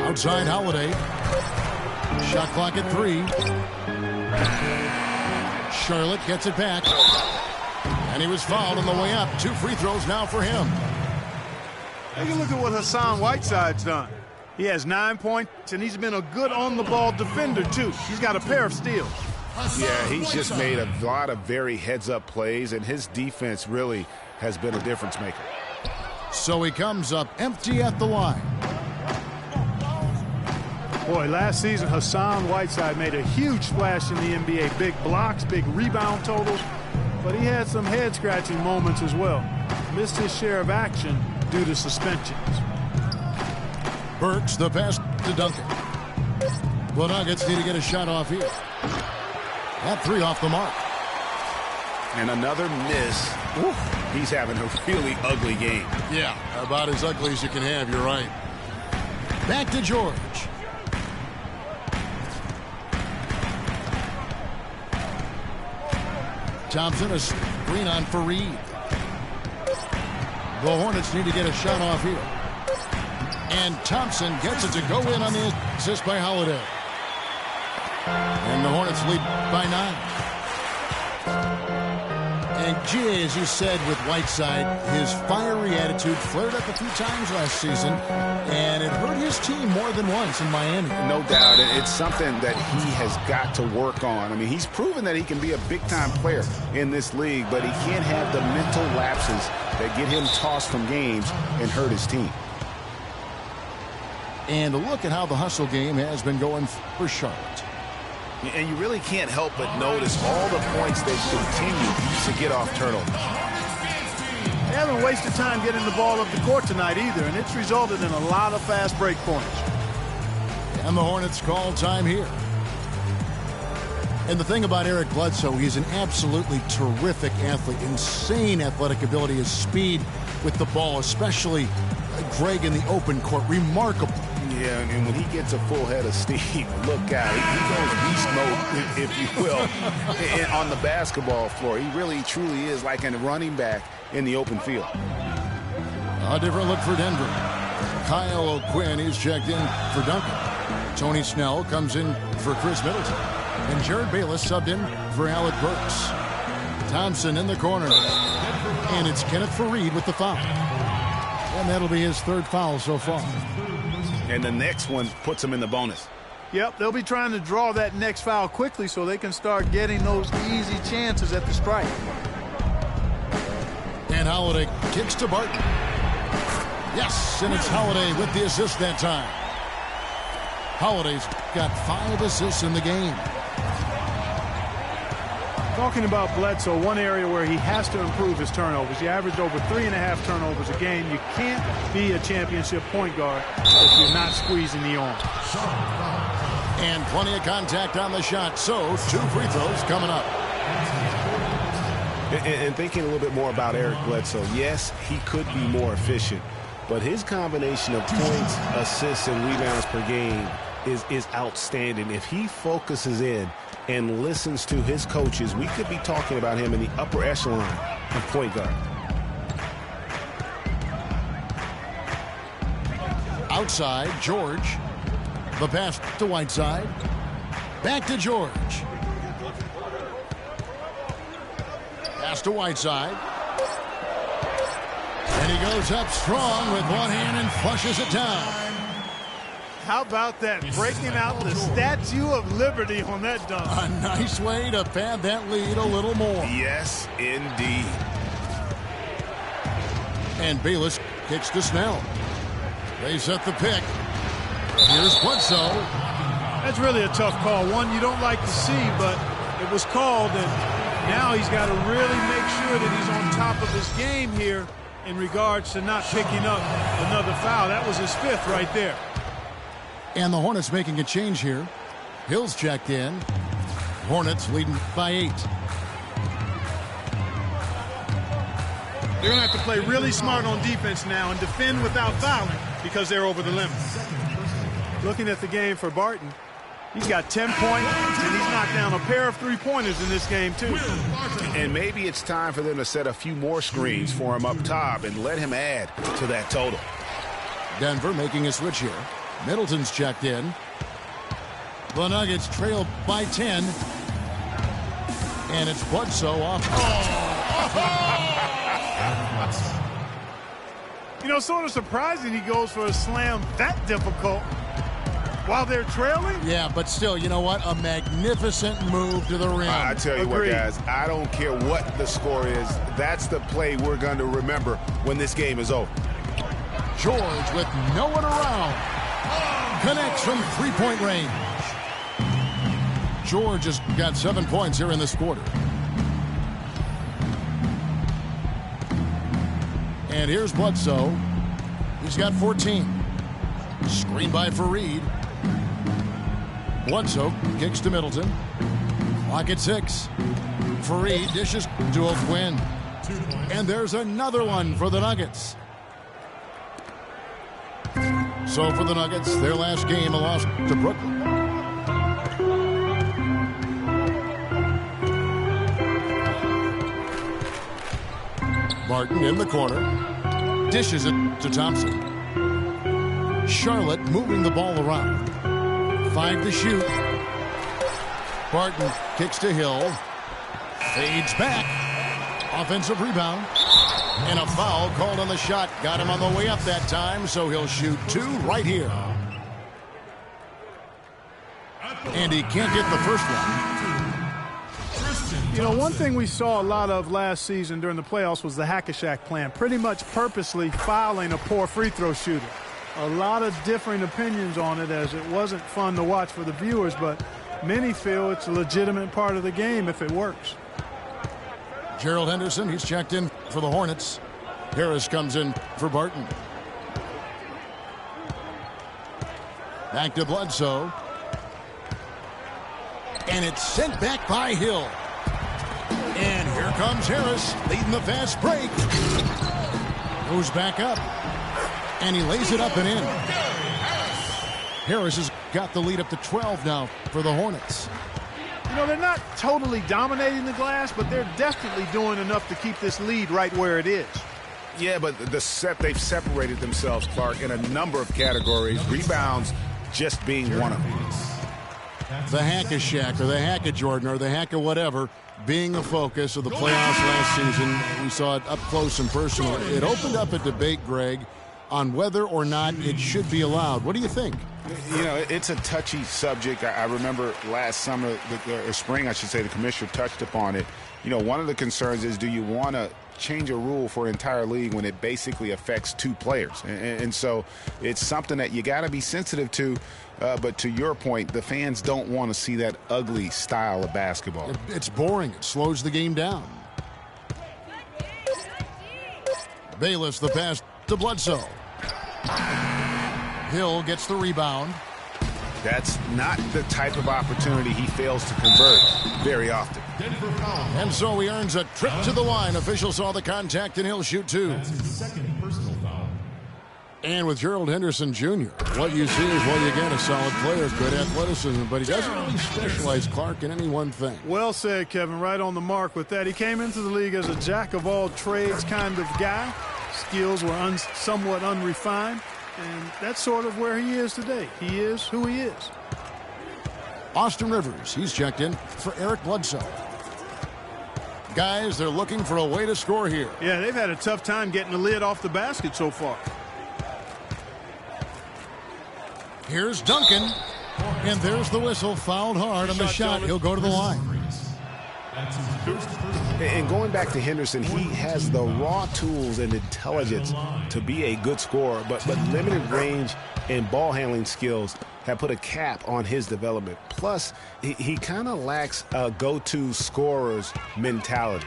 Outside Holiday. Shot clock at 3. Charlotte gets it back. And he was fouled on the way up. 2 free throws now for him. Take a look at what Hassan Whiteside's done. He has 9 points, and he's been a good on-the-ball defender, too. He's got a pair of steals. Yeah, he's just made a lot of very heads-up plays, and his defense really has been a difference maker. So he comes up empty at the line. Boy, last season, Hassan Whiteside made a huge splash in the NBA. Big blocks, big rebound totals, but he had some head-scratching moments as well. Missed his share of action due to suspensions. Burks, the pass to Duncan. The Nuggets need to get a shot off here. That three off the mark. And another miss. Oof. He's having a really ugly game. Yeah, about as ugly as you can have, you're right. Back to George. Thompson, a screen on Fareed. The Hornets need to get a shot off here. And Thompson gets it to go in on the assist by Holiday. And the Hornets lead by 9. And GA, as you said with Whiteside, his fiery attitude flared up a few times last season, and it hurt his team more than once in Miami. No doubt. It's something that he has got to work on. I mean, he's proven that he can be a big-time player in this league, but he can't have the mental lapses that get him tossed from games and hurt his team. And look at how the hustle game has been going for Charlotte. And you really can't help but notice all the points they continue to get off turnovers. They haven't wasted time getting the ball up the court tonight either, and it's resulted in a lot of fast break points. And the Hornets call time here. And the thing about Eric Bledsoe, he's an absolutely terrific athlete. Insane athletic ability, his speed with the ball, especially Greg in the open court. Remarkable. Yeah, and when he gets a full head of steam, look out. He goes beast mode, if you will, on the basketball floor. He really, truly is like a running back in the open field. A different look for Denver. Kyle O'Quinn is checked in for Duncan. Tony Snell comes in for Chris Middleton. And Jared Bayless subbed in for Alec Burks. Thompson in the corner. And it's Kenneth Fareed with the foul. And that'll be his third foul so far. And the next one puts him in the bonus. Yep, they'll be trying to draw that next foul quickly so they can start getting those easy chances at the strike. And Holiday kicks to Barton. Yes, and it's Holiday with the assist that time. Holiday's got 5 assists in the game. Talking about Bledsoe, one area where he has to improve his turnovers. He averaged over 3.5 turnovers a game. You can't be a championship point guard if you're not squeezing the arm. And plenty of contact on the shot, so 2 free throws coming up. And thinking a little bit more about Eric Bledsoe, yes, he could be more efficient, but his combination of points, assists, and rebounds per game is outstanding. If he focuses in and listens to his coaches, we could be talking about him in the upper echelon of point guard. Outside, George. The pass to Whiteside. Back to George. Pass to Whiteside. And he goes up strong with one hand and flushes it down. How about that? Breaking out the Statue of Liberty on that dunk. A nice way to pad that lead a little more. Yes, indeed. And Bayless kicks to Snell. They set the pick. Here's Bledsoe. That's really a tough call. One you don't like to see, but it was called, and now he's got to really make sure that he's on top of his game here in regards to not picking up another foul. That was his 5th right there. And the Hornets making a change here. Hill's checked in. Hornets leading by 8. They're going to have to play really smart on defense now and defend without fouling because they're over the limit. Looking at the game for Barton, he's got 10 points, and he's knocked down a pair of 3-pointers in this game, too. And maybe it's time for them to set a few more screens for him up top and let him add to that total. Denver making a switch here. Middleton's checked in. The Nuggets trail by 10. And it's Bledsoe off. You know, sort of surprising he goes for a slam that difficult. while they're trailing? Yeah, but still, you know what? A magnificent move to the rim. I tell you what, guys, I don't care what the score is. That's the play we're going to remember when this game is over. George with no one around. Connects from three-point range. George has got 7 points here in this quarter. And here's Bledsoe. He's got 14. Screen by Fareed. Bledsoe kicks to Middleton. Clock at 6. Fareed dishes to O'Quinn. And there's another one for the Nuggets. So for the Nuggets, their last game, a loss to Brooklyn. Barton in the corner. Dishes it to Thompson. Charlotte moving the ball around. 5 to shoot. Barton kicks to Hill. Fades back. Offensive rebound. And a foul called on the shot. Got him on the way up that time, so he'll shoot 2 right here. And he can't get the first one. You know, one thing we saw a lot of last season during the playoffs was the hack-a-shack plan, pretty much purposely fouling a poor free throw shooter. A lot of differing opinions on it, as it wasn't fun to watch for the viewers, but many feel it's a legitimate part of the game if it works. Gerald Henderson, he's checked in for the Hornets. Harris comes in for Barton. Back to Bledsoe. And it's sent back by Hill. And here comes Harris, leading the fast break. Goes back up. And he lays it up and in. Harris has got the lead up to 12 now for the Hornets. You know, they're not totally dominating the glass, but they're definitely doing enough to keep this lead right where it is. Yeah, but they've separated themselves, Clark, in a number of categories. Rebounds just being one of them. The hack-a-shack or the hack-a-Jordan or the hack-a-whatever being a focus of the playoffs last season. We saw it up close and personal. It opened up a debate, Greg, on whether or not it should be allowed. What do you think? You know, it's a touchy subject. I remember last summer, or spring, I should say, the commissioner touched upon it. You know, one of the concerns is, do you want to change a rule for an entire league when it basically affects 2 players? And so it's something that you got to be sensitive to. But to your point, the fans don't want to see that ugly style of basketball. It's boring. It slows the game down. Bayless the pass to Bledsoe. Hill gets the rebound. That's not the type of opportunity he fails to convert very often. And so he earns a trip to the line. Officials saw the contact, and he'll shoot 2. That's his second personal foul. And with Gerald Henderson Jr., what you see is what you get. A solid player, good athleticism, but he doesn't really specialize, Clark, in any one thing. Well said, Kevin. Right on the mark with that. He came into the league as a jack-of-all-trades kind of guy. Skills were somewhat unrefined, and that's sort of where he is today. He is who he is. Austin Rivers, he's checked in for Eric Bledsoe. Guys, they're looking for a way to score here. Yeah, they've had a tough time getting the lid off the basket so far. Here's Duncan, and there's the whistle. Fouled hard on the shot. He'll go to the line. That's his first personal. And going back to Henderson, he has the raw tools and intelligence to be a good scorer, but limited range and ball handling skills have put a cap on his development. Plus, he kind of lacks a go-to scorer's mentality.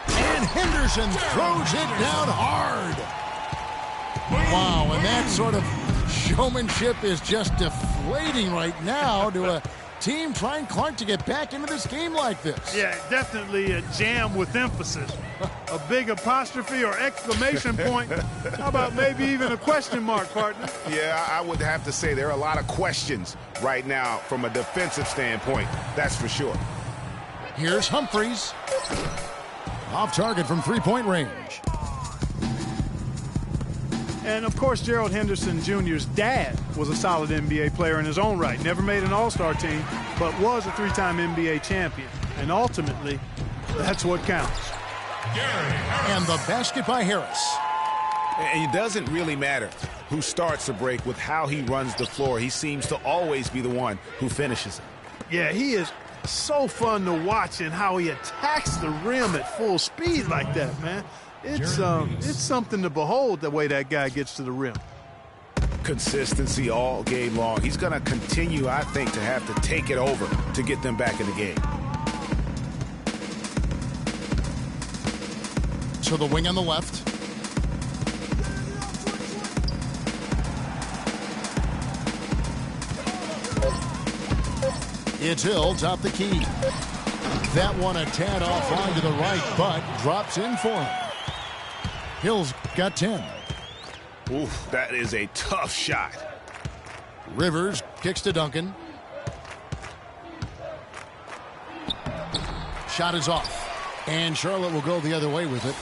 And Henderson throws it down hard. Wow, and that sort of showmanship is just deflating right now to a team trying, Clark, to get back into this game like this. Yeah, definitely a jam with emphasis. A big apostrophe or exclamation point. How about maybe even a question mark, partner? Yeah, I would have to say there are a lot of questions right now from a defensive standpoint. That's for sure. Here's Humphries. Off target from three-point range. And, of course, Gerald Henderson Jr.'s dad was a solid NBA player in his own right. Never made an all-star team, but was a 3-time NBA champion. And ultimately, that's what counts. And the basket by Harris. And it doesn't really matter who starts the break with how he runs the floor. He seems to always be the one who finishes it. Yeah, he is so fun to watch in how he attacks the rim at full speed like that, man. It's something to behold the way that guy gets to the rim. Consistency all game long. He's going to continue, I think, to have to take it over to get them back in the game. To the wing on the left. It's Hill, top the key. That one a tad off onto the right, but drops in for him. Hill's got 10. Oof, that is a tough shot. Rivers kicks to Duncan. Shot is off. And Charlotte will go the other way with it.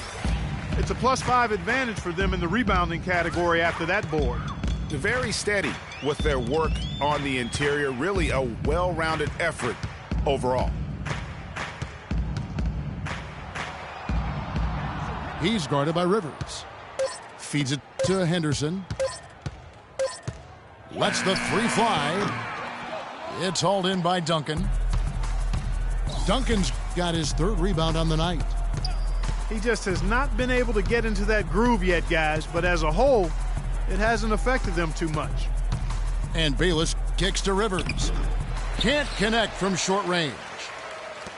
It's a +5 advantage for them in the rebounding category after that board. Very steady with their work on the interior. Really a well-rounded effort overall. He's guarded by Rivers. Feeds it to Henderson. Lets the three fly. It's hauled in by Duncan. Duncan's got his 3rd rebound on the night. He just has not been able to get into that groove yet, guys, but as a whole, it hasn't affected them too much. And Bayless kicks to Rivers. Can't connect from short range.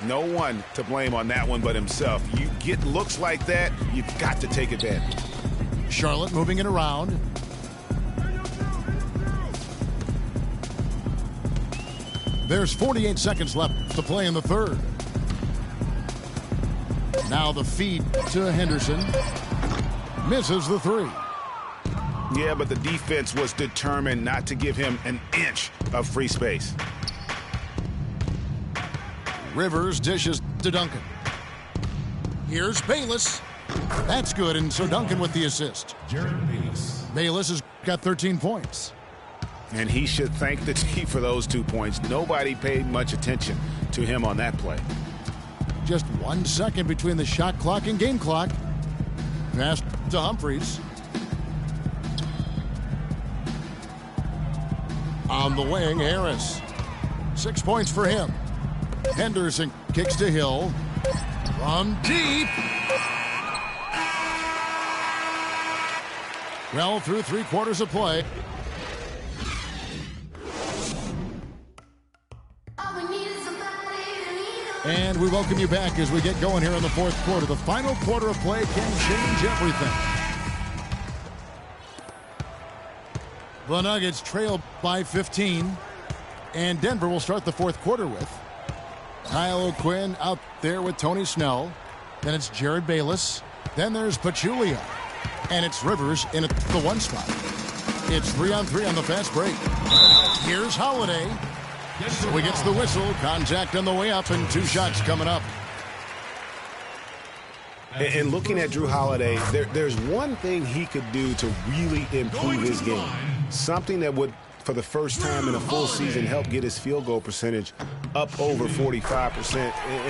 No one to blame on that one but himself. You get looks like that, you've got to take advantage. Charlotte moving it around. There's 48 seconds left to play in the 3rd. Now the feed to Henderson. Misses the 3. Yeah, but the defense was determined not to give him an inch of free space. Rivers dishes to Duncan. Here's Bayless. That's good, and so Duncan with the assist. Bayless has got 13 points. And he should thank the team for those 2 points. Nobody paid much attention to him on that play. Just 1 second between the shot clock and game clock. Pass to Humphries. On the wing, Harris. 6 points for him. Henderson kicks to Hill. From deep. Well, through 3 quarters of play. And we welcome you back as we get going here in the 4th quarter. The final quarter of play can change everything. The Nuggets trail by 15. And Denver will start the 4th quarter with Kyle O'Quinn out there with Tony Snell. Then it's Jared Bayless. Then there's Pachulia. And it's Rivers in at the 1 spot. It's 3-on-3 on the fast break. Here's Holiday. So he gets the whistle. Contact on the way up and 2 shots coming up. And looking at Drew Holiday, there's one thing he could do to really improve his game. Something that would, for the first time in a full season, help get his field goal percentage up over 45%.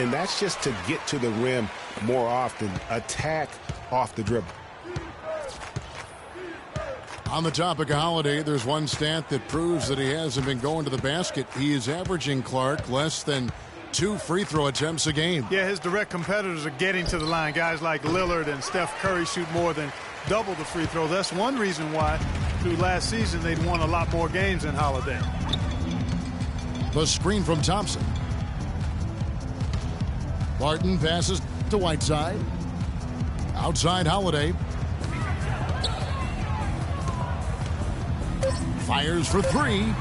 And that's just to get to the rim more often. Attack off the dribble. On the topic of Holiday, there's one stat that proves that he hasn't been going to the basket. He is averaging, Clark, less than 2 free throw attempts a game. Yeah, his direct competitors are getting to the line. Guys like Lillard and Steph Curry shoot more than double the free throw. That's one reason why through last season they'd won a lot more games than Holiday. The screen from Thompson. Barton passes to Whiteside. Outside Holiday. Fires for 3.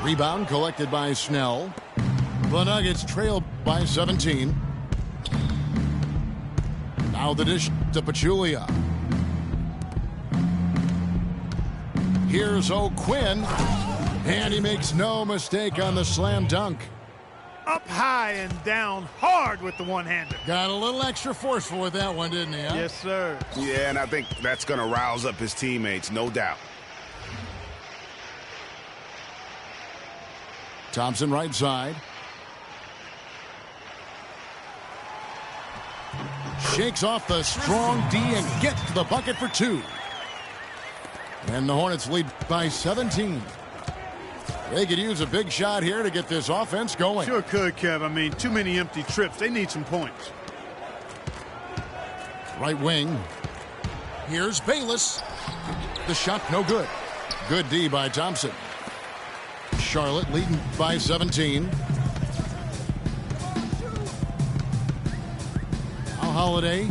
Rebound collected by Snell. The Nuggets trail by 17. Now the dish to Pachulia. Here's O'Quinn. And he makes no mistake on the slam dunk. Up high and down hard with the one-hander. Got a little extra forceful with that one, didn't he? Huh? Yes, sir. Yeah, and I think that's going to rouse up his teammates, no doubt. Thompson right side. shakes off the strong D and gets to the bucket for 2. And the Hornets lead by 17. They could use a big shot here to get this offense going. Sure could, Kev. I mean, too many empty trips. They need some points. Right wing. Here's Bayless. The shot no good. Good D by Thompson. Charlotte leading by 17. Holiday.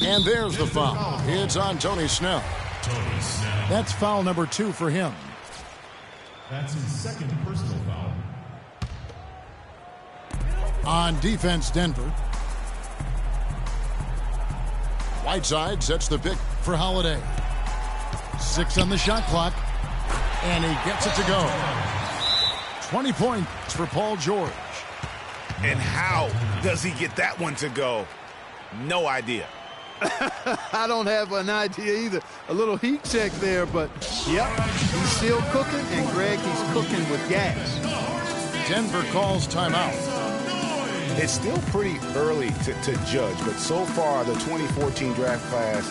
And there's the foul. It's on Tony Snell. That's foul number 2 for him. That's his second personal foul. On defense, Denver. Whiteside sets the pick for Holiday. 6 on the shot clock. And he gets it to go. 20 points for Paul George. And how does he get that one to go? No idea. I don't have an idea either. A little heat check there, but yep, he's still cooking, and Greg, he's cooking with gas. Denver calls timeout. It's still pretty early to judge, but so far the 2014 draft class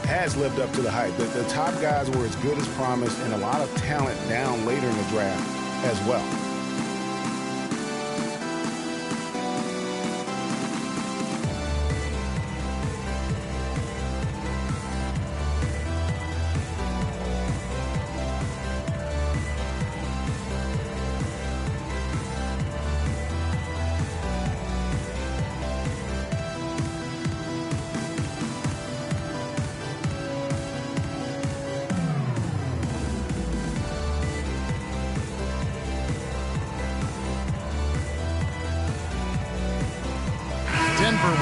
has lived up to the hype. The top guys were as good as promised, and a lot of talent down later in the draft as well.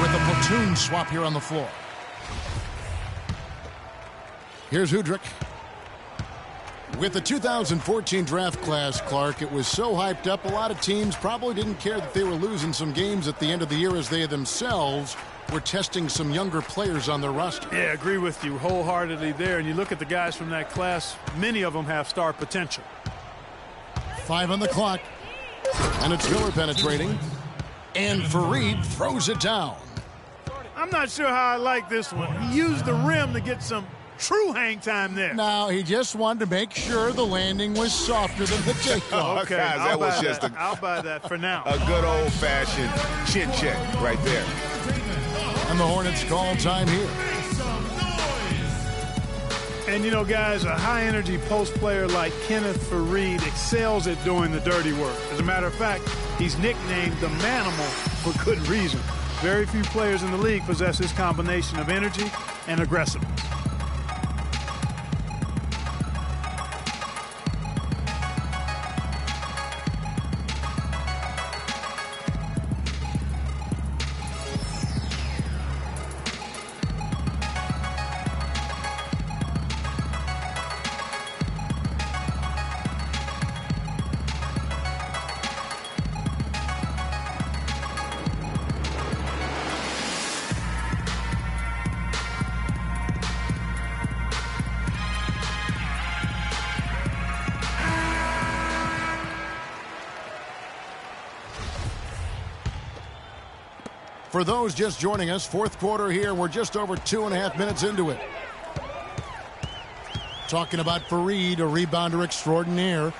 With a platoon swap here on the floor. Here's Hudrick. With the 2014 draft class, Clark, it was so hyped up, a lot of teams probably didn't care that they were losing some games at the end of the year, as they themselves were testing some younger players on their roster. Yeah, agree with you wholeheartedly there. And you look at the guys from that class, many of them have star potential. 5 on the clock. And it's Miller penetrating. And Fareed throws it down. I'm not sure how I like this one. He used the rim to get some true hang time there. No, he just wanted to make sure the landing was softer than the takeoff. Okay, guys, that was just I'll buy that for now. A good old-fashioned chin check right there. And the Hornets call time here. And, you know, guys, a high-energy post player like Kenneth Fareed excels at doing the dirty work. As a matter of fact, he's nicknamed the Manimal for good reason. Very few players in the league possess this combination of energy and aggressiveness. For those just joining us, fourth quarter here. We're just over 2.5 minutes into it. Talking about Fareed, a rebounder extraordinaire.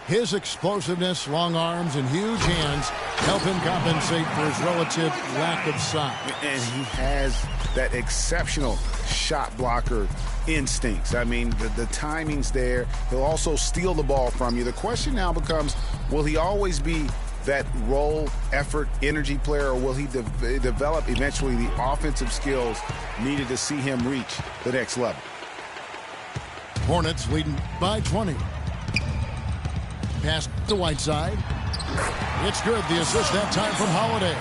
His explosiveness, long arms, and huge hands help him compensate for his relative lack of size. And he has that exceptional shot blocker instincts. I mean, the timing's there. He'll also steal the ball from you. The question now becomes, will he always be that role, effort, energy player, or will he develop eventually the offensive skills needed to see him reach the next level? Hornets leading by 20. Pass to Whiteside. It's good. The assist that time from Holiday.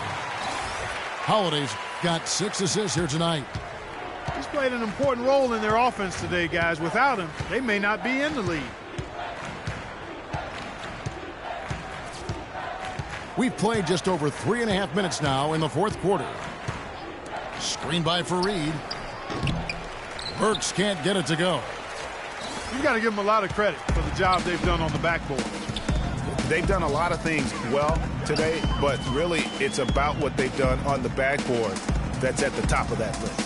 Holiday's got 6 assists here tonight. He's played an important role in their offense today, guys. Without him, they may not be in the league. We've played just over 3.5 minutes now in the fourth quarter. Screen by Fareed. Burks can't get it to go. You've got to give them a lot of credit for the job they've done on the backboard. They've done a lot of things well today, but really it's about what they've done on the backboard. that's at the top of that list.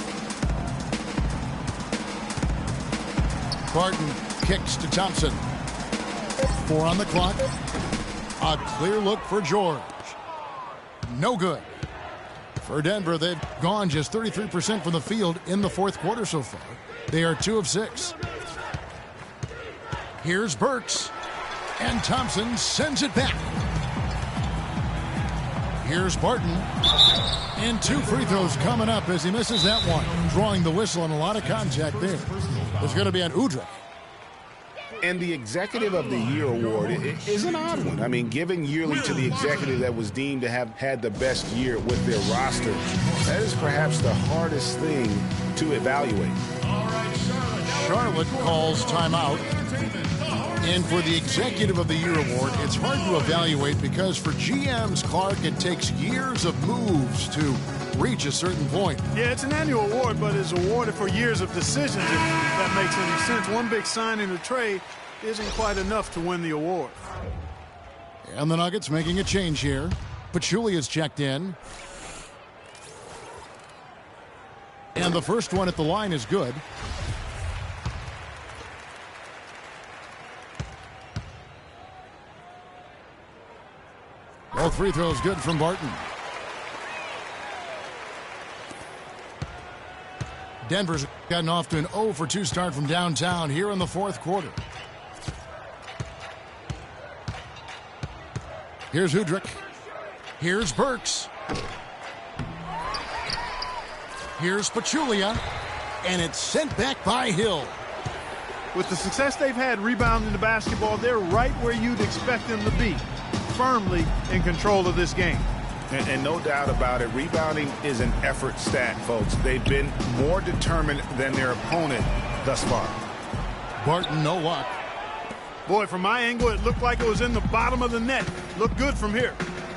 Barton kicks to Thompson. 4 on the clock. A clear look for George. No good. For Denver, they've gone just 33% from the field in the fourth quarter so far. They are 2 of 6. Here's Burks. And Thompson sends it back. Here's Barton. And 2 free throws coming up as he misses that one. Drawing the whistle and a lot of contact there. It's going to be on Udrih. And the Executive of the Year award is an odd one. I mean, given yearly to the executive that was deemed to have had the best year with their roster, that is perhaps the hardest thing to evaluate. Charlotte calls timeout. And for the Executive of the Year award, it's hard to evaluate because for GMs, Clark, it takes years of moves to reach a certain point. Yeah, it's an annual award, but it's awarded for years of decisions, if that makes any sense. One big signing or trade isn't quite enough to win the award. And the Nuggets making a change here. Pachulia is checked in. And the first one at the line is good. All free throws good from Barton. Denver's gotten off to an 0 for 2 start from downtown here in the fourth quarter. Here's Udrih. Here's Burks. Here's Pachulia. And it's sent back by Hill. With the success they've had rebounding the basketball, they're right where you'd expect them to be, firmly in control of this game. And no doubt about it, rebounding is an effort stat, folks. They've been more determined than their opponent thus far. Barton, no luck. Boy, from my angle, it looked like it was in the bottom of the net. Looked good from here.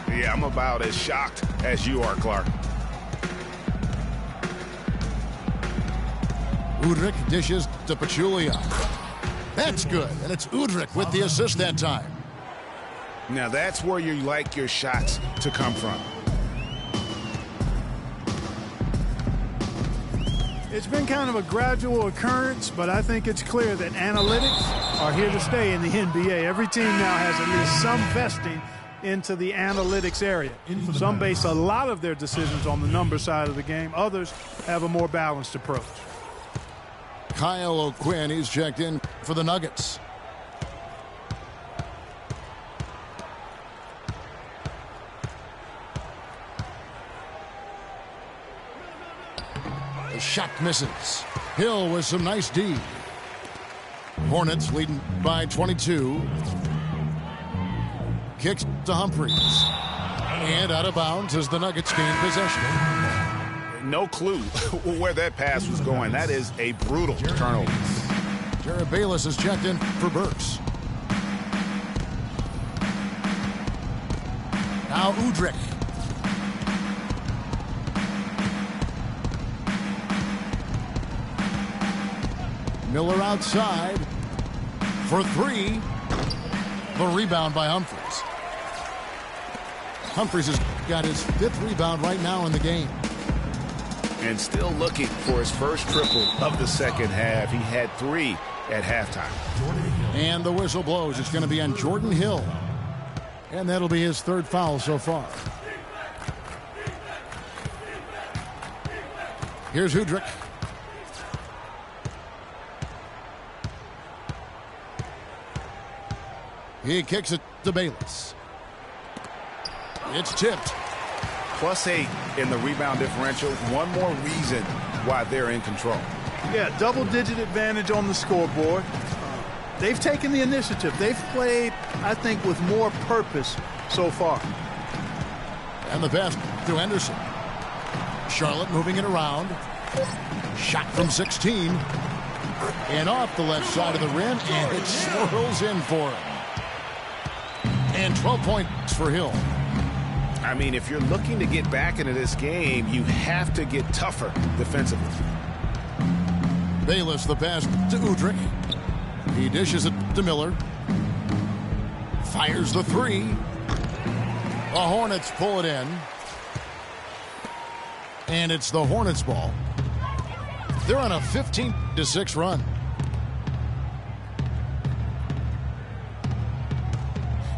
Yeah, I'm about as shocked as you are, Clark. Udrih dishes to Pachulia. That's good, and it's Udrih with the assist that time. Now that's where you like your shots to come from. It's been kind of a gradual occurrence, but I think it's clear that analytics are here to stay in the NBA. Every team now has at least some vesting into the analytics area. Some base a lot of their decisions on the number side of the game. Others have a more balanced approach. Kyle O'Quinn, he's checked in for the Nuggets. The shot misses. Hill with some nice D. Hornets leading by 22. Kicks to Humphries. And out of bounds as the Nuggets gain possession. No clue where that pass was going. That is a brutal turnover. Jared Bayless is checked in for Burks. Now Udrih. Miller outside for 3. The rebound by Humphries. Humphries has got his 5th rebound right now in the game. And still looking for his first triple of the second half. He had 3 at halftime. And the whistle blows. It's going to be on Jordan Hill. And that'll be his 3rd foul so far. Here's Udrih. He kicks it to Bayless. It's tipped. +8 in the rebound differential. One more reason why they're in control. Yeah, double-digit advantage on the scoreboard. They've taken the initiative. They've played, I think, with more purpose so far. And the pass to Henderson. Charlotte moving it around. Shot from 16. And off the left side of the rim, and it swirls in for him. And 12 points for Hill. I mean, if you're looking to get back into this game, you have to get tougher defensively. Bayless, the pass to Udrih. He dishes it to Miller. Fires the 3. The Hornets pull it in. And it's the Hornets ball. They're on a 15-6 run.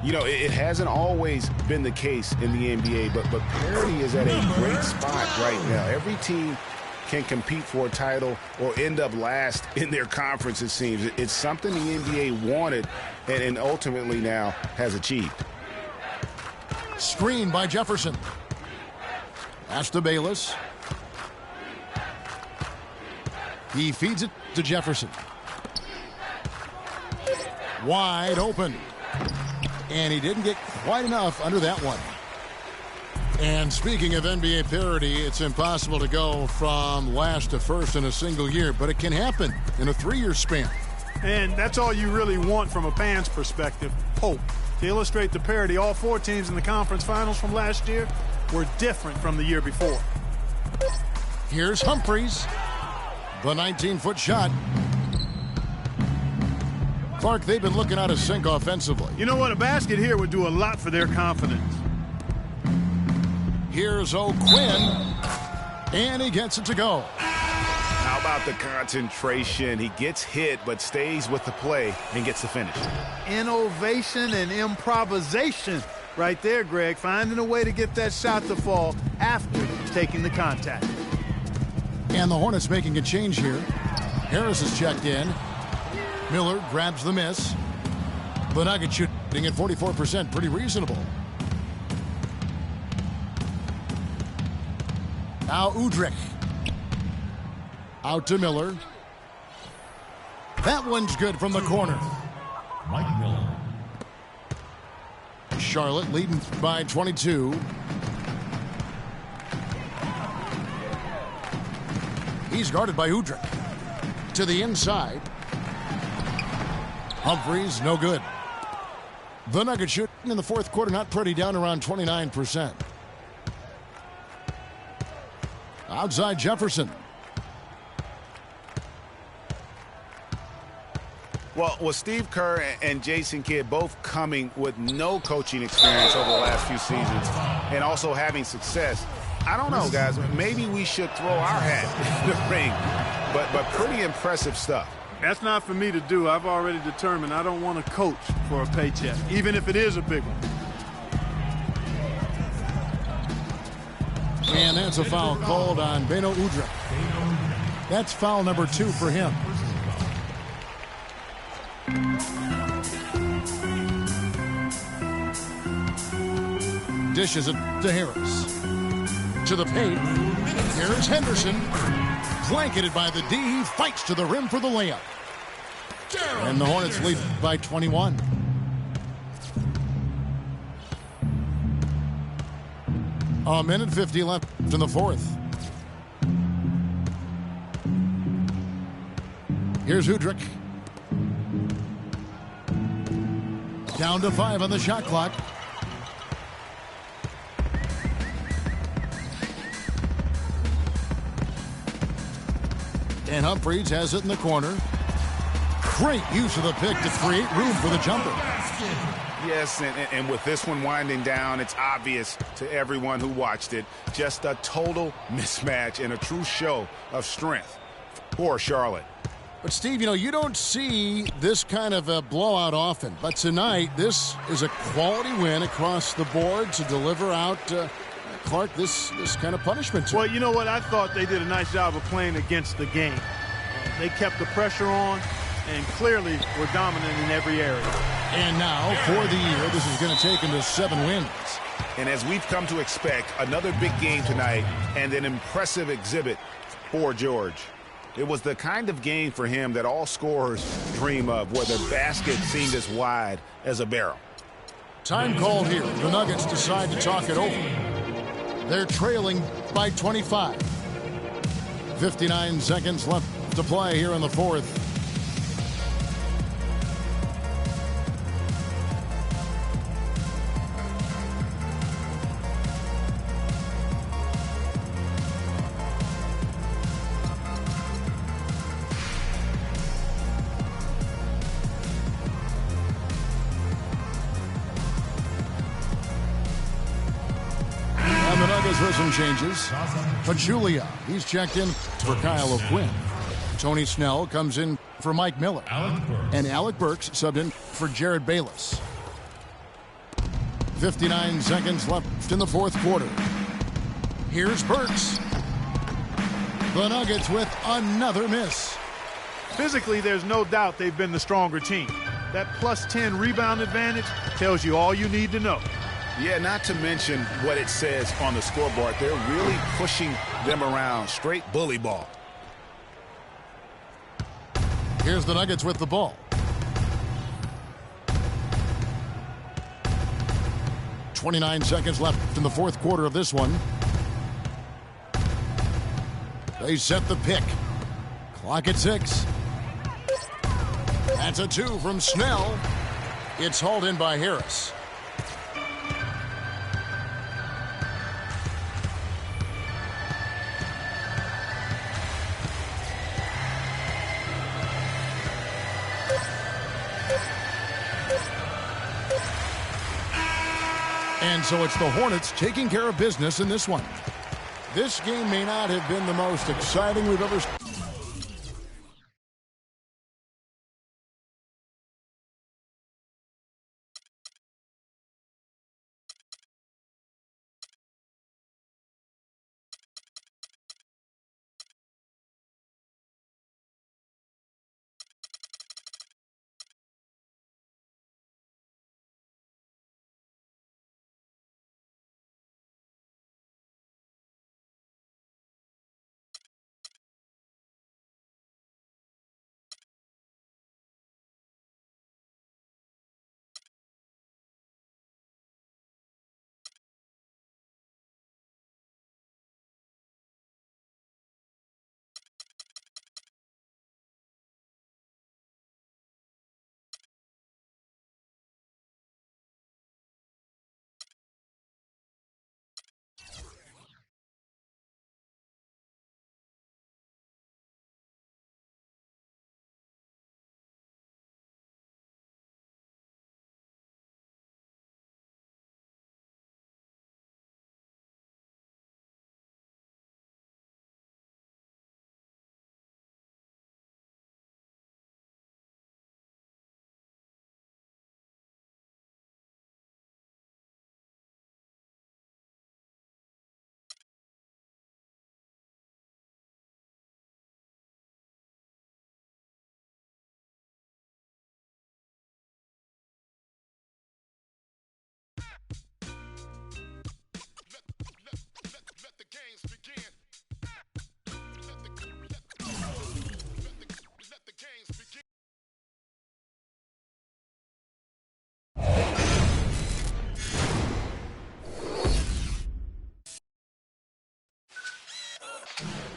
You know, it hasn't always been the case in the NBA, but parity is at a great spot right now. Every team can compete for a title or end up last in their conference, it seems. It's something the NBA wanted and ultimately now has achieved. Screen by Jefferson. Pass to Bayless. He feeds it to Jefferson. Wide open. And he didn't get quite enough under that one. And speaking of NBA parity, it's impossible to go from last to first in a single year, but it can happen in a 3-year span. And that's all you really want from a fan's perspective, hope. To illustrate the parity, all 4 teams in the conference finals from last year were different from the year before. Here's Humphries. The 19-foot shot. Clark, they've been looking out of sync offensively. You know what? A basket here would do a lot for their confidence. Here's O'Quinn. And he gets it to go. How about the concentration? He gets hit but stays with the play and gets the finish. Innovation and improvisation right there, Greg. Finding a way to get that shot to fall after taking the contact. And the Hornets making a change here. Harris is checked in. Miller grabs the miss. The Nuggets shooting at 44%. Pretty reasonable. Now Udrich. Out to Miller. That one's good from the corner. Mike Miller. Charlotte leading by 22. He's guarded by Udrich. To the inside. Humphries, no good. The Nuggets shooting in the fourth quarter, not pretty, down around 29%. Outside Jefferson. Well, with Steve Kerr and Jason Kidd both coming with no coaching experience over the last few seasons and also having success, I don't know, guys. Maybe we should throw our hat in the ring, but pretty impressive stuff. That's not for me to do. I've already determined I don't want to coach for a paycheck, even if it is a big one. And that's a foul called on Beno Udrich. That's foul number 2 for him. Dishes it to Harris. To the paint. Here's Henderson. Blanketed by the D. He fights to the rim for the layup. And the Hornets lead by 21. A minute 50 left in the fourth. Here's Udrich. Down to 5 on the shot clock. And Humphries has it in the corner. Great use of the pick to create room for the jumper. Yes, and with this one winding down, it's obvious to everyone who watched it. Just a total mismatch and a true show of strength for Charlotte. But, Steve, you know, you don't see this kind of a blowout often. But tonight, this is a quality win across the board to deliver out, Clark, this kind of punishment. Well, you know what? I thought they did a nice job of playing against the game. They kept the pressure on and clearly were dominant in every area. And now, for the year, this is going to take them to 7 wins. And as we've come to expect, another big game tonight and an impressive exhibit for George. It was the kind of game for him that all scorers dream of, where the basket seemed as wide as a barrel. Time called here. The Nuggets decide to talk it over. They're trailing by 25. 59 seconds left to play here in the fourth. some changes. Pachulia, he's checked in for Kyle O'Quinn. Tony Snell comes in for Mike Miller. And Alec Burks subbed in for Jared Bayless. 59 seconds left in the fourth quarter. Here's Burks. The Nuggets with another miss. Physically, there's no doubt they've been the stronger team. That plus 10 rebound advantage tells you all you need to know. Yeah, not to mention what it says on the scoreboard. They're really pushing them around. Straight bully ball. Here's the Nuggets with the ball. 29 seconds left in the fourth quarter of this one. They set the pick. Clock at 6. That's a 2 from Snell. It's hauled in by Harris. And so it's the Hornets taking care of business in this one. This game may not have been the most exciting we've ever seen.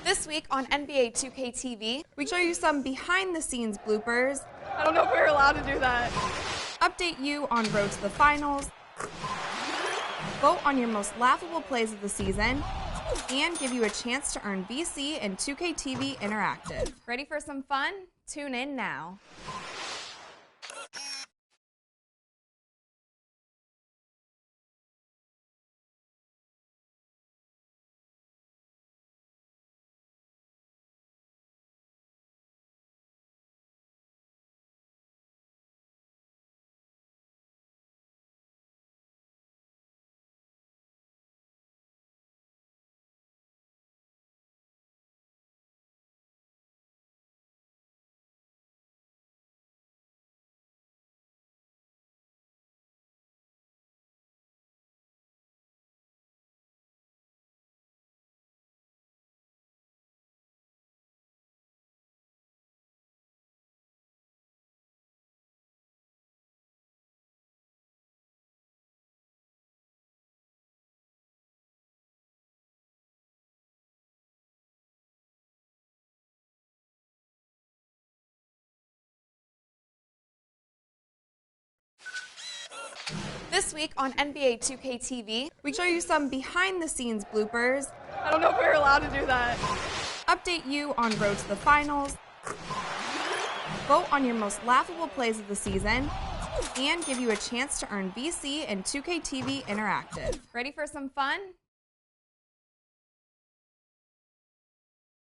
This week on NBA 2K TV, we show you some behind-the-scenes bloopers. I don't know if we're allowed to do that. Update you on road to the finals, vote on your most laughable plays of the season, and give you a chance to earn VC in 2K TV Interactive. Ready for some fun? Tune in now. This week on NBA 2K TV, we show you some behind-the-scenes bloopers. I don't know if we're allowed to do that. Update you on road to the finals, vote on your most laughable plays of the season, and give you a chance to earn VC in 2K TV Interactive. Ready for some fun?